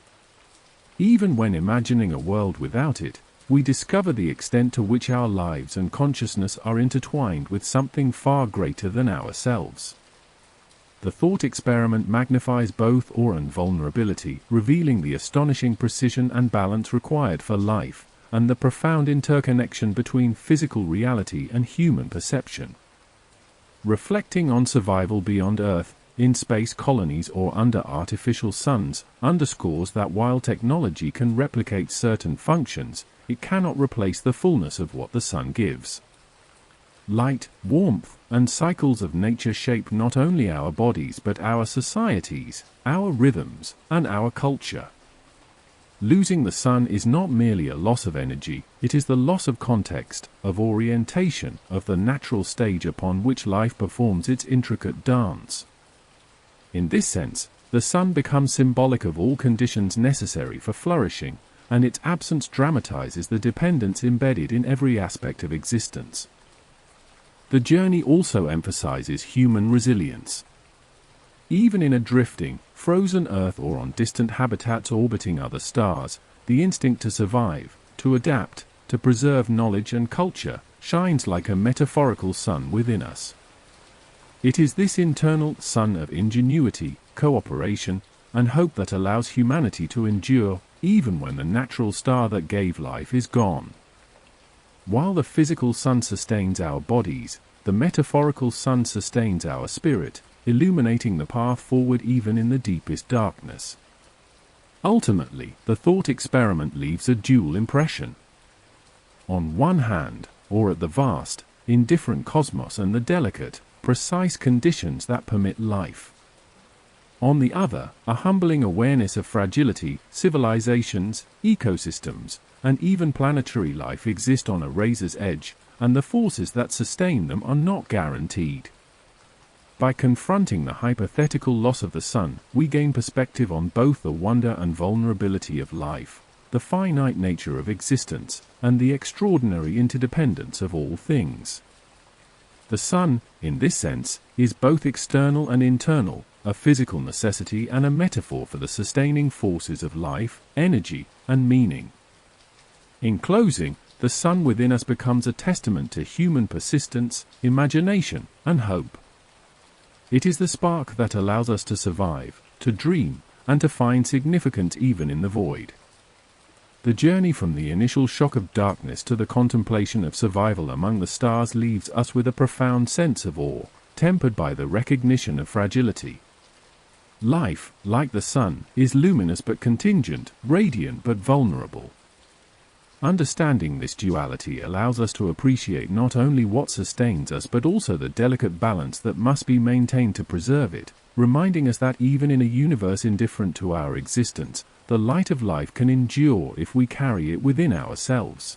Even when imagining a world without it, we discover the extent to which our lives and consciousness are intertwined with something far greater than ourselves. The thought experiment magnifies both awe and vulnerability, revealing the astonishing precision and balance required for life, and the profound interconnection between physical reality and human perception. Reflecting on survival beyond Earth, in space colonies or under artificial suns, underscores that while technology can replicate certain functions, it cannot replace the fullness of what the sun gives. Light, warmth, and cycles of nature shape not only our bodies but our societies, our rhythms, and our culture. Losing the sun is not merely a loss of energy, it is the loss of context, of orientation, of the natural stage upon which life performs its intricate dance. In this sense, the sun becomes symbolic of all conditions necessary for flourishing, and its absence dramatizes the dependence embedded in every aspect of existence. The journey also emphasizes human resilience. Even in a drifting, frozen Earth or on distant habitats orbiting other stars, the instinct to survive, to adapt, to preserve knowledge and culture, shines like a metaphorical sun within us. It is this internal sun of ingenuity, cooperation, and hope that allows humanity to endure, even when the natural star that gave life is gone. While the physical sun sustains our bodies, the metaphorical sun sustains our spirit, illuminating the path forward even in the deepest darkness. Ultimately, the thought experiment leaves a dual impression. On one hand, or at the vast, indifferent cosmos and the delicate, precise conditions that permit life. On the other, a humbling awareness of fragility, civilizations, ecosystems, and even planetary life exist on a razor's edge, and the forces that sustain them are not guaranteed. By confronting the hypothetical loss of the sun, we gain perspective on both the wonder and vulnerability of life, the finite nature of existence, and the extraordinary interdependence of all things. The sun, in this sense, is both external and internal, a physical necessity and a metaphor for the sustaining forces of life, energy, and meaning. In closing, the sun within us becomes a testament to human persistence, imagination, and hope. It is the spark that allows us to survive, to dream, and to find significance even in the void. The journey from the initial shock of darkness to the contemplation of survival among the stars leaves us with a profound sense of awe, tempered by the recognition of fragility. Life, like the sun, is luminous but contingent, radiant but vulnerable. Understanding this duality allows us to appreciate not only what sustains us but also the delicate balance that must be maintained to preserve it, reminding us that even in a universe indifferent to our existence, the light of life can endure if we carry it within ourselves.